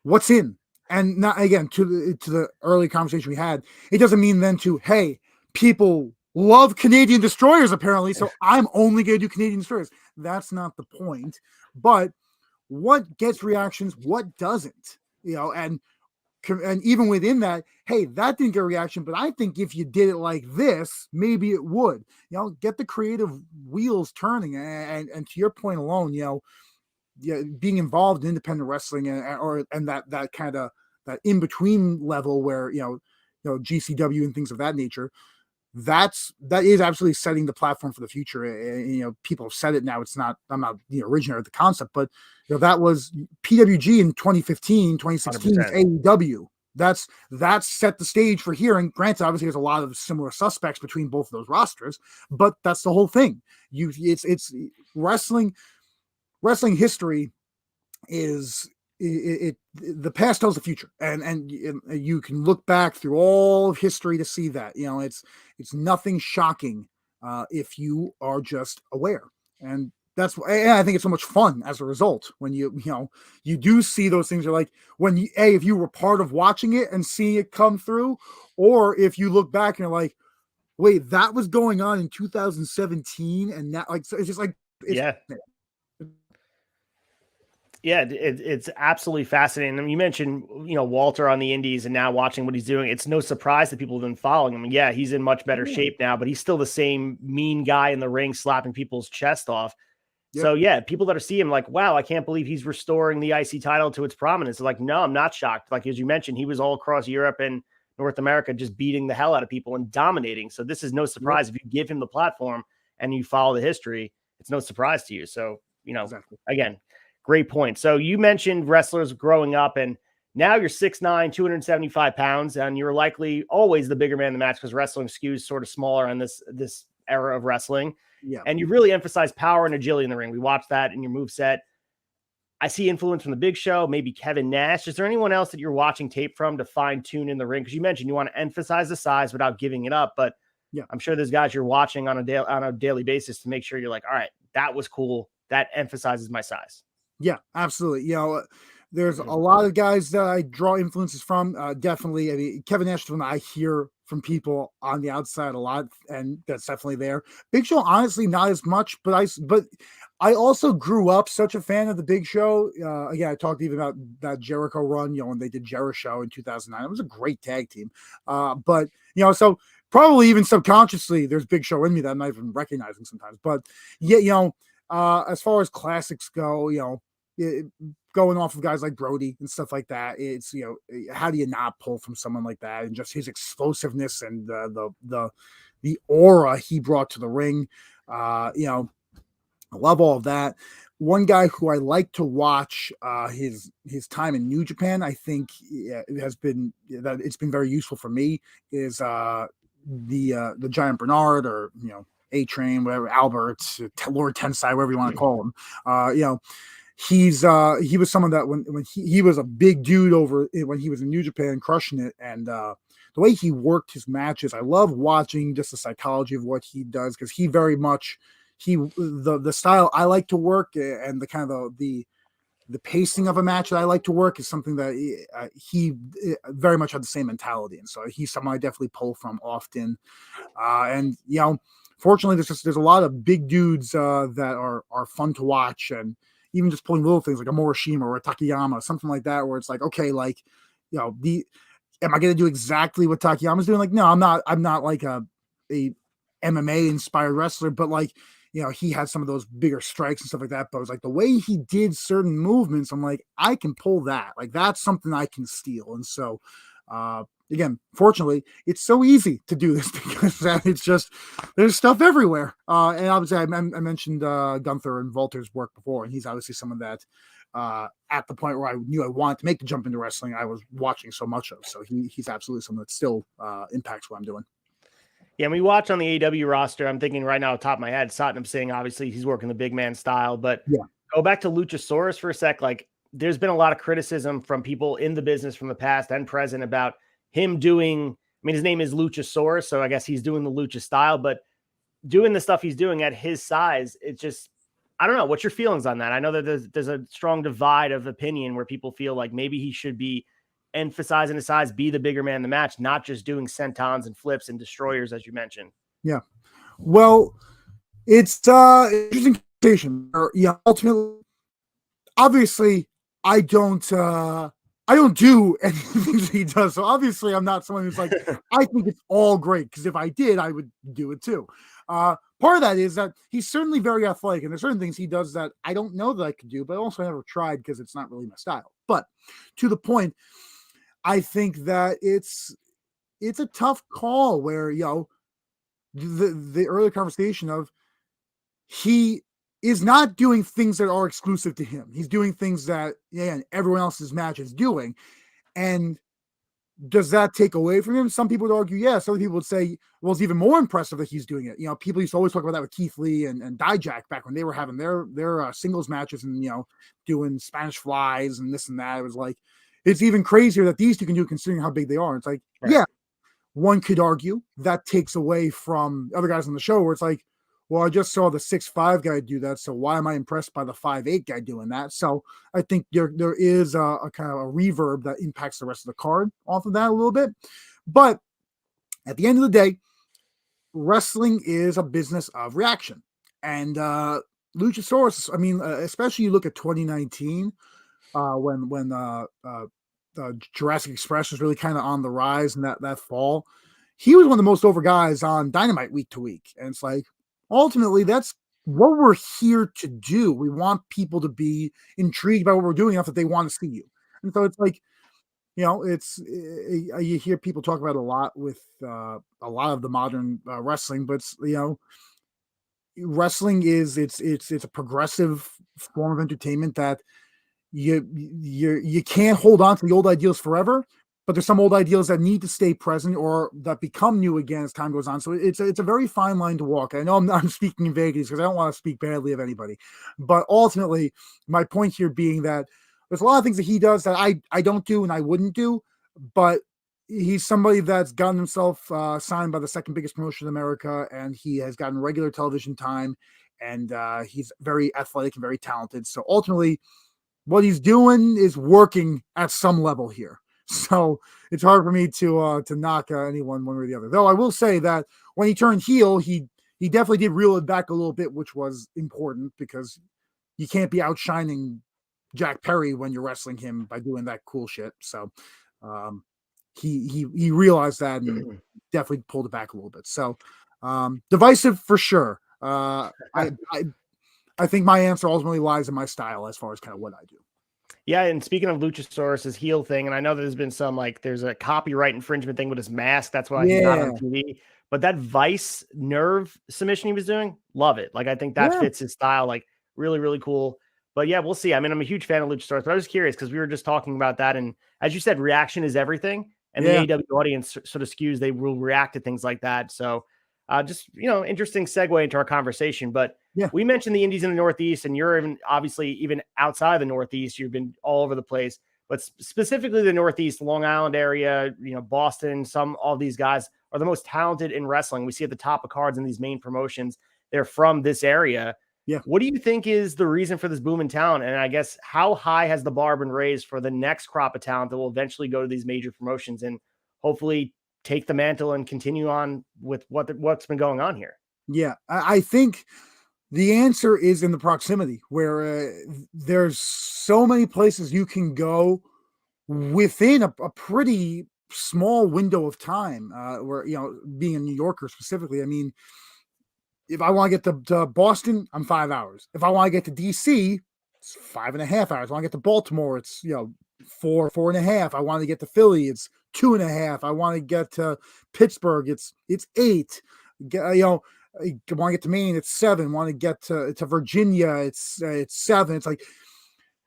what's in, and not, again, to the early conversation we had, it doesn't mean then to, hey, people love Canadian destroyers apparently, so I'm only going to do Canadian destroyers. That's not the point. But what gets reactions, what doesn't, and even within that, hey, that didn't get a reaction, but I think if you did it like this, maybe it would. Get the creative wheels turning, and to your point alone, being involved in independent wrestling and that kind of that in between level where GCW and things of that nature, that is absolutely setting the platform for the future. And, people have said it now. It's not, I'm not the originator of the concept, but that was PWG in 2015, 2016 with AEW. That's set the stage for here. And granted, obviously there's a lot of similar suspects between both of those rosters, but that's the whole thing. It's wrestling history is the past tells the future, and you can look back through all of history to see that it's nothing shocking if you are just aware, and I think it's so much fun as a result when you do see those things. Are like when if you were part of watching it and seeing it come through, or if you look back and you're like, wait, that was going on in 2017, and that, like, so it's just like it's absolutely fascinating. I mean, you mentioned, Walter on the Indies, and now watching what he's doing, it's no surprise that people have been following him. Yeah, he's in much better shape now, but he's still the same mean guy in the ring, slapping people's chest off. Yep. So yeah, people that are seeing him like, wow, I can't believe he's restoring the IC title to its prominence. Like, no, I'm not shocked. Like, as you mentioned, he was all across Europe and North America, just beating the hell out of people and dominating. So this is no surprise. If you give him the platform and you follow the history, it's no surprise to you. So, again, great point. So you mentioned wrestlers growing up, and now you're 6'9", 275 pounds, and you're likely always the bigger man in the match because wrestling skews sort of smaller on this era of wrestling. Yeah. And you really emphasize power and agility in the ring. We watched that in your moveset. I see influence from the Big Show, maybe Kevin Nash. Is there anyone else that you're watching tape from to fine tune in the ring? Because you mentioned you want to emphasize the size without giving it up, but I'm sure there's guys you're watching on a daily basis to make sure you're like, all right, that was cool. That emphasizes my size. Yeah, absolutely. There's a lot of guys that I draw influences from. Definitely. I mean, Kevin Nash is one I hear from people on the outside a lot, and that's definitely there. Big Show, honestly, not as much, but I also grew up such a fan of the Big Show. Again, I talked even about that Jericho run, when they did Jericho in 2009. It was a great tag team. But so probably even subconsciously, there's Big Show in me that I'm not even recognizing sometimes. But yeah, as far as classics go, going off of guys like Brody and stuff like that, it's how do you not pull from someone like that, and just his explosiveness and the aura he brought to the ring. I love all of that. One guy who I like to watch his time in New Japan, I think it's been very useful for me, is the Giant Bernard, or A-Train, whatever, Albert, Lord Tensai, whatever you want to call him. He was someone that when he was a big dude over when he was in New Japan, crushing it, and the way he worked his matches, I love watching just the psychology of what he does, because he very much the style I like to work, and the kind of the pacing of a match that I like to work is something that he very much had the same mentality, and so he's someone I definitely pull from often. And fortunately, there's a lot of big dudes that are fun to watch, and even just pulling little things like a Morishima or a Takayama, something like that, where it's like, okay, like, am I going to do exactly what Takayama's doing? Like, no, I'm not like a MMA inspired wrestler, but like, he had some of those bigger strikes and stuff like that. But it was like the way he did certain movements, I'm like, I can pull that. Like, that's something I can steal. And so Again, fortunately, it's so easy to do this because it's just there's stuff everywhere. And obviously, I mentioned Gunther and Walter's work before, and he's obviously someone that at the point where I knew I wanted to make the jump into wrestling, I was watching so much of. So he's absolutely someone that still impacts what I'm doing. Yeah, and we watch on the AEW roster. I'm thinking right now, off the top of my head, Satnam Singh, obviously, he's working the big man style. But Yeah. go back to Luchasaurus for a sec. Like, there's been a lot of criticism from people in the business from the past and present about him doing. I mean, his name is Luchasaurus, so I guess he's doing the Lucha style, but doing the stuff he's doing at his size, it's just, I don't know. What's your feelings on that? I know that there's a strong divide of opinion where people feel like maybe he should be emphasizing his size, be the bigger man in the match, not just doing sentons and flips and destroyers, as you mentioned. Yeah. Well, it's interesting conversation. Yeah, ultimately, obviously, I don't do anything that he does. So obviously, I'm not someone who's like, I think it's all great, because if I did, I would do it too. Part of that is that he's certainly very athletic, and there's certain things he does that I don't know that I could do, but also I never tried because it's not really my style. But to the point, I think that it's a tough call where, the earlier conversation of he is not doing things that are exclusive to him. He's doing things that everyone else's match is doing. And does that take away from him? Some people would argue, yes. Other people would say, well, it's even more impressive that he's doing it. People used to always talk about that with Keith Lee and Dijak back when they were having their singles matches and, doing Spanish flies and this and that. It was like, it's even crazier that these two can do it considering how big they are. It's like, right. Yeah, one could argue that takes away from other guys on the show where it's like, well, I just saw the 6'5" guy do that, so why am I impressed by the 5'8" guy doing that? So I think there is a kind of a reverb that impacts the rest of the card off of that a little bit. But at the end of the day, wrestling is a business of reaction. And Luchasaurus, I mean, especially you look at 2019, when Jurassic Express was really kind of on the rise, and that fall, he was one of the most over guys on Dynamite week to week. And it's like, ultimately, that's what we're here to do. We want people to be intrigued by what we're doing enough that they want to see you. And so it's like, it's you hear people talk about it a lot with a lot of the modern wrestling, but wrestling is it's a progressive form of entertainment that you can't hold on to the old ideals forever. But there's some old ideals that need to stay present or that become new again as time goes on. So it's a very fine line to walk. I know I'm speaking in vagaries because I don't want to speak badly of anybody. But ultimately, my point here being that there's a lot of things that he does that I don't do and I wouldn't do. But he's somebody that's gotten himself signed by the second biggest promotion in America, and he has gotten regular television time, and he's very athletic and very talented. So ultimately, what he's doing is working at some level here. So it's hard for me to knock anyone one way or the other. Though I will say that when he turned heel, he definitely did reel it back a little bit, which was important because you can't be outshining Jack Perry when you're wrestling him by doing that cool shit. So he realized that and definitely pulled it back a little bit. So divisive for sure. I think my answer ultimately lies in my style as far as kind of what I do. Yeah, and speaking of Luchasaurus' heel thing, and I know there's been some, like, there's a copyright infringement thing with his mask. That's why he's not on TV. But that Vice nerve submission he was doing, love it. Like, I think that fits his style, like, really, really cool. But yeah, we'll see. I mean, I'm a huge fan of Luchasaurus, but I was curious because we were just talking about that. And as you said, reaction is everything. And the AEW audience sort of skews, they will react to things like that. So just, interesting segue into our conversation. But we mentioned the Indies in the Northeast, and you're obviously even outside the Northeast, you've been all over the place, but specifically the Northeast, Long Island area, Boston, all these guys are the most talented in wrestling. We see at the top of cards in these main promotions, they're from this area. Yeah. What do you think is the reason for this boom in talent? And I guess how high has the bar been raised for the next crop of talent that will eventually go to these major promotions and hopefully take the mantle and continue on with what's been going on here? Yeah, I think the answer is in the proximity, where there's so many places you can go within a pretty small window of time. Where being a New Yorker specifically, I mean, if I want to get to Boston, I'm 5 hours. If I want to get to DC, it's 5.5 hours. If I want to get to Baltimore, it's four and a half. I want to get to Philly. It's 2.5. I want to get to Pittsburgh. It's 8. I want to get to Maine. It's 7. Want to get to Virginia. It's 7. It's like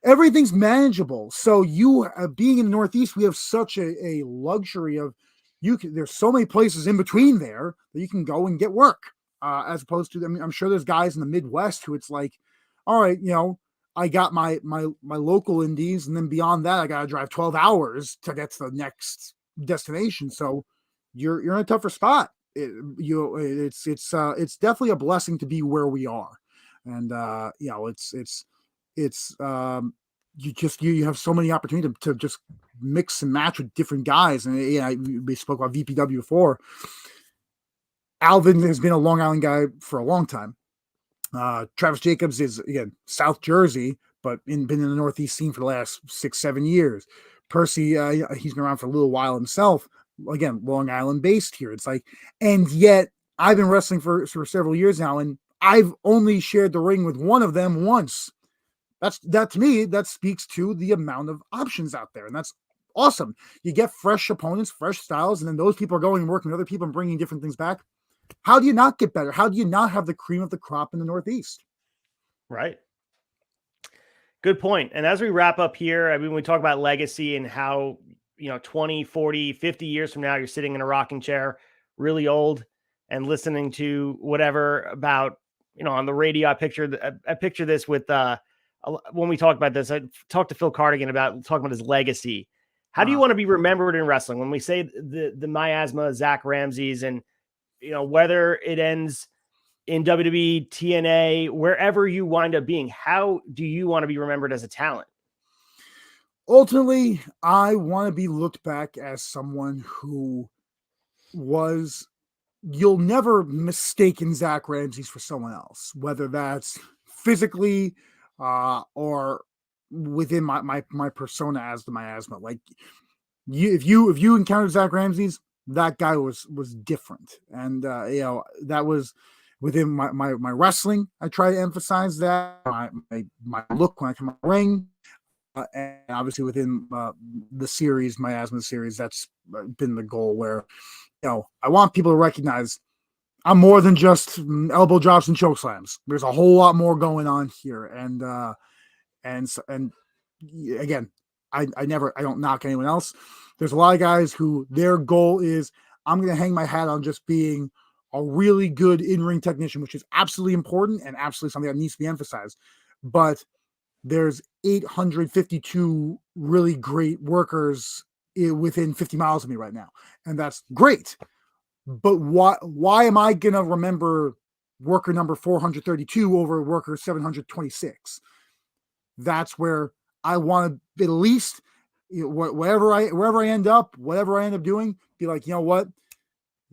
everything's manageable. So you being in the Northeast, we have such a luxury of there's so many places in between there that you can go and get work. As opposed to, I mean, I'm sure there's guys in the Midwest who it's like, all right, I got my local indies, and then beyond that, I got to drive 12 hours to get to the next destination. So you're in a tougher spot. It's definitely a blessing to be where we are, and you have so many opportunities to just mix and match with different guys. And we spoke about VPW before. Alvin has been a Long Island guy for a long time. Travis Jacobs is, again, South Jersey, but been in the Northeast scene for the last 6-7 years. Percy, he's been around for a little while himself. Again, Long Island based here. It's like, and yet I've been wrestling for several years now, and I've only shared the ring with one of them once. That to me, that speaks to the amount of options out there, and that's awesome. You get fresh opponents, fresh styles, and then those people are going and working with other people and bringing different things back. How do you not get better? How do you not have the cream of the crop in the Northeast? Right. Good point. And as we wrap up here, I mean, we talk about legacy and how, 20, 40, 50 years from now, you're sitting in a rocking chair, really old, and listening to whatever about, on the radio. I picture this with, when we talk about this, I talked to Phil Cardigan about talking about his legacy. How do you want to be remembered in wrestling? When we say the Miasma, Zakk Ramses, and, whether it ends in WWE, TNA, wherever you wind up being, how do you want to be remembered as a talent? Ultimately, I want to be looked back as someone who you'll never mistaken Zakk Ramses for someone else, whether that's physically or within my persona as the Miasma. Like if you encountered Zakk Ramses, that guy was different. And that was within my wrestling. I try to emphasize that my look when I come out of the ring, and obviously within the series, Miasma series, that's been the goal where, I want people to recognize I'm more than just elbow drops and choke slams. There's a whole lot more going on here. And again, I don't knock anyone else. There's a lot of guys who their goal is, I'm going to hang my hat on just being a really good in-ring technician, which is absolutely important and absolutely something that needs to be emphasized. But there's 852 really great workers within 50 miles of me right now. And that's great. But why am I going to remember worker number 432 over worker 726? That's where I want to at least, wherever I end up, whatever I end up doing, be like, you know what,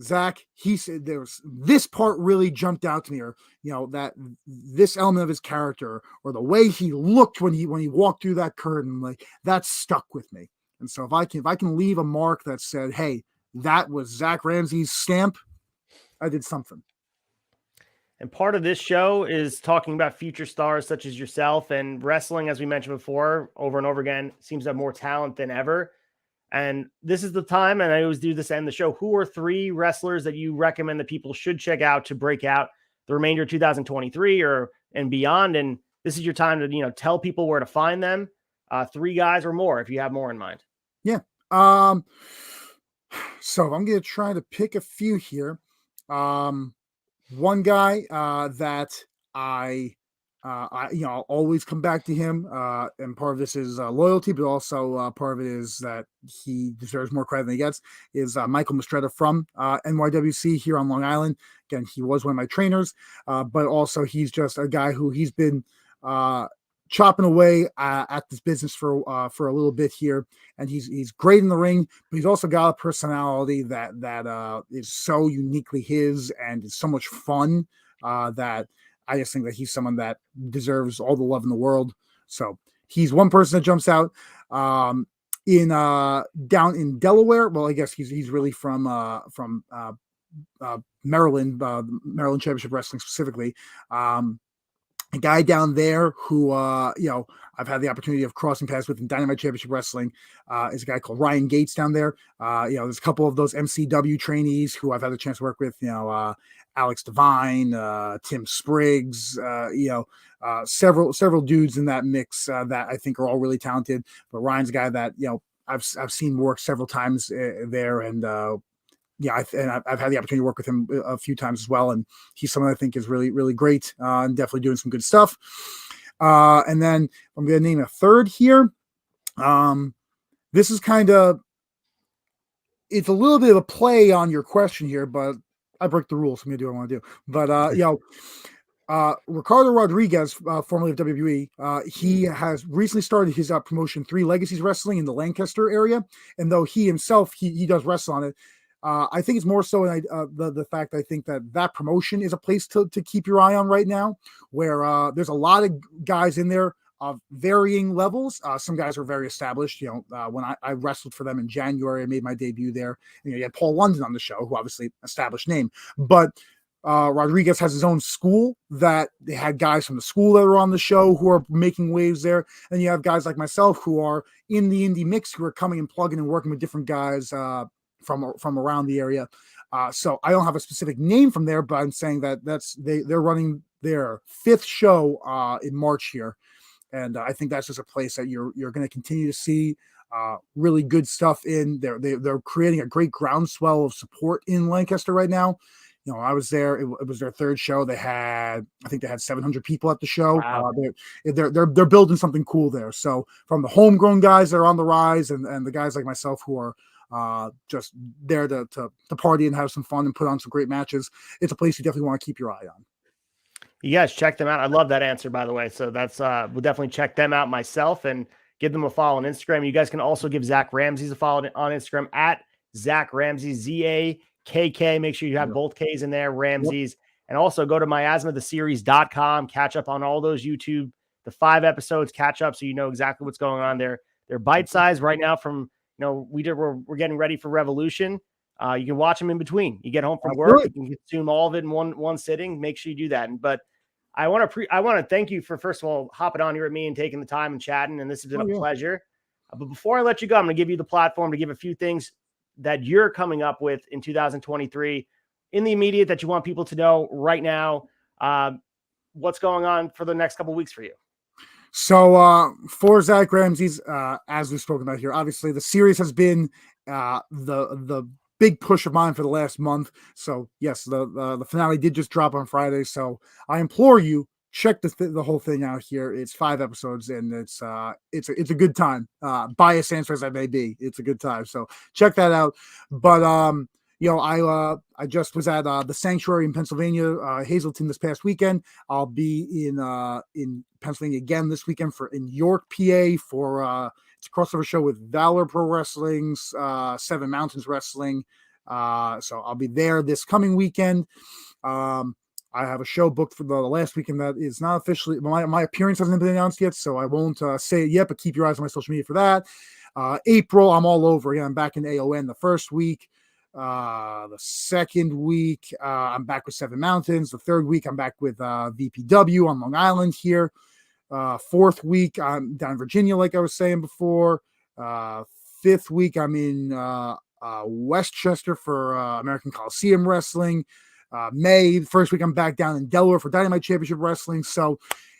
Zakk, he said there's this part really jumped out to me, or that this element of his character, or the way he looked when he walked through that curtain, like that stuck with me. And so if I can leave a mark that said, hey, that was Zakk Ramses' stamp, I did something. And part of this show is talking about future stars such as yourself, and wrestling, as we mentioned before, over and over again, seems to have more talent than ever. And this is the time, and I always do this to end the show. Who are 3 wrestlers that you recommend that people should check out to break out the remainder of 2023 and beyond? And this is your time to, tell people where to find them. 3 guys or more, if you have more in mind. Yeah. So I'm going to try to pick a few here. One guy that I'll always come back to him, and part of this is loyalty, but also part of it is that he deserves more credit than he gets, is Michael Mistretta from NYWC here on Long Island. Again, he was one of my trainers, but also he's just a guy who he's been chopping away at this business for a little bit here, and he's great in the ring, but he's also got a personality that is so uniquely his and is so much fun that I just think that he's someone that deserves all the love in the world. So he's one person that jumps out. In down in Delaware, well, I guess he's really from Maryland, Maryland Championship Wrestling specifically. a guy down there who, I've had the opportunity of crossing paths with in Dynamite Championship Wrestling, is a guy called Ryan Gates down there. There's a couple of those MCW trainees who I've had the chance to work with, Alex Devine, Tim Spriggs, several dudes in that mix that I think are all really talented. But Ryan's a guy that, I've seen work several times there, and I've had the opportunity to work with him a few times as well, and he's someone I think is really, really great and definitely doing some good stuff. And then I'm going to name a third here. This is it's a little bit of a play on your question here, but I break the rules. So I'm going to do what I want to do. But, Ricardo Rodriguez, formerly of WWE, he has recently started his promotion, Three Legacies Wrestling, in the Lancaster area. And though he himself, he does wrestle on it, I think it's more so the fact I think that promotion is a place to keep your eye on right now, where there's a lot of guys in there of varying levels. Some guys are very established. When I wrestled for them in January, I made my debut there. And, you had Paul London on the show, who obviously established name, but Rodriguez has his own school that they had guys from the school that are on the show who are making waves there. And you have guys like myself who are in the indie mix, who are coming and plugging and working with different guys from around the area. So I don't have a specific name from there, but I'm saying that they're running their 5th show in March here. And I think that's just a place that you're going to continue to see really good stuff in. They're creating a great groundswell of support in Lancaster right now. I was there. It was their 3rd show. I think they had 700 people at the show. Wow. They're building something cool there. So from the homegrown guys that are on the rise, and the guys like myself who are just there to party and have some fun and put on some great matches, it's a place you definitely want to keep your eye on. You guys check them out. I love that answer, by the way. So that's we'll definitely check them out myself and give them a follow on Instagram. You guys can also give Zakk Ramses a follow on Instagram at Zakk Ramses, ZAKK. Make sure you have both K's in there, Ramses. Yep. And also go to miasmatheseries.com, catch up on all those YouTube, the 5 episodes, catch up so you know exactly what's going on there. They're bite-sized right now from, we're getting ready for Revolution. You can watch them in between. You get home from work, you can consume all of it in one sitting. Make sure you do that. But I want to thank you for, first of all, hopping on here with me and taking the time and chatting. And this has been a pleasure. But before I let you go, I'm going to give you the platform to give a few things that you're coming up with in 2023 in the immediate that you want people to know right now. What's going on for the next couple of weeks for you? So for Zakk Ramses, as we've spoken about here, obviously the series has been the big push of mine for the last month. So yes, the finale did just drop on Friday. So I implore you, check the whole thing out here. It's 5 episodes and it's a good time. Biased answer as I may be, it's a good time. So check that out. But I just was at the Sanctuary in Pennsylvania, Hazleton this past weekend. I'll be in Pennsylvania again this weekend in York, PA for it's a crossover show with Valor Pro Wrestling's Seven Mountains Wrestling. So I'll be there this coming weekend. I have a show booked for the last weekend that is not officially, my appearance hasn't been announced yet, so I won't say it yet, but keep your eyes on my social media for that. April, I'm all over again. I'm back in AON the first week. The second week, I'm back with Seven Mountains. The third week, I'm back with VPW on Long Island here. Fourth week, I'm down in Virginia, like I was saying before. Fifth week, I'm in Westchester for American Coliseum Wrestling. May, the first week, I'm back down in Delaware for Dynamite Championship Wrestling. So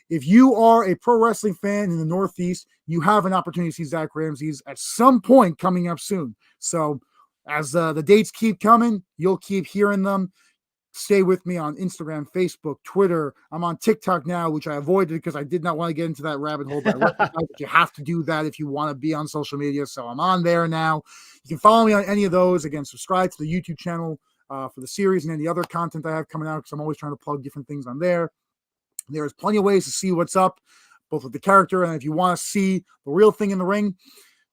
if you are a pro wrestling fan in the Northeast, you have an opportunity to see Zakk Ramses at some point coming up soon. So as the dates keep coming, you'll keep hearing them. Stay with me on Instagram, Facebook, Twitter. I'm on TikTok now, which I avoided because I did not want to get into that rabbit hole. But you have to do that if you want to be on social media. So I'm on there now. You can follow me on any of those. Again, subscribe to the YouTube channel for the series and any other content I have coming out because I'm always trying to plug different things on there. There's plenty of ways to see what's up, both with the character and if you want to see the real thing in the ring.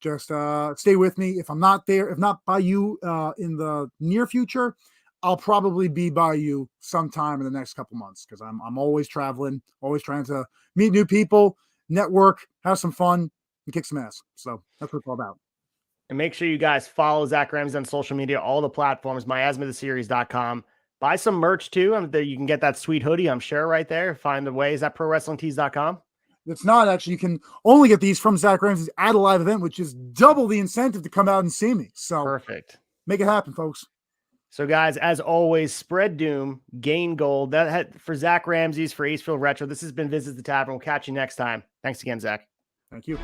Just stay with me. If I'm not there, if not by you in the near future, I'll probably be by you sometime in the next couple months because I'm always traveling, always trying to meet new people, network, have some fun, and kick some ass. So that's what it's all about. And make sure you guys follow Zakk Ramses on social media, all the platforms, miasmatheseries.com. Buy some merch too. You can get that sweet hoodie, I'm sure, right there. Find the way. Is that prowrestlingtees.com? It's not actually. You can only get these from Zakk Ramses at a live event, which is double the incentive to come out and see me. So perfect. Make it happen, folks. So, guys, as always, spread doom, gain gold. For Zakk Ramses, for Acefield Retro, this has been Visit the Tavern. We'll catch you next time. Thanks again, Zakk. Thank you.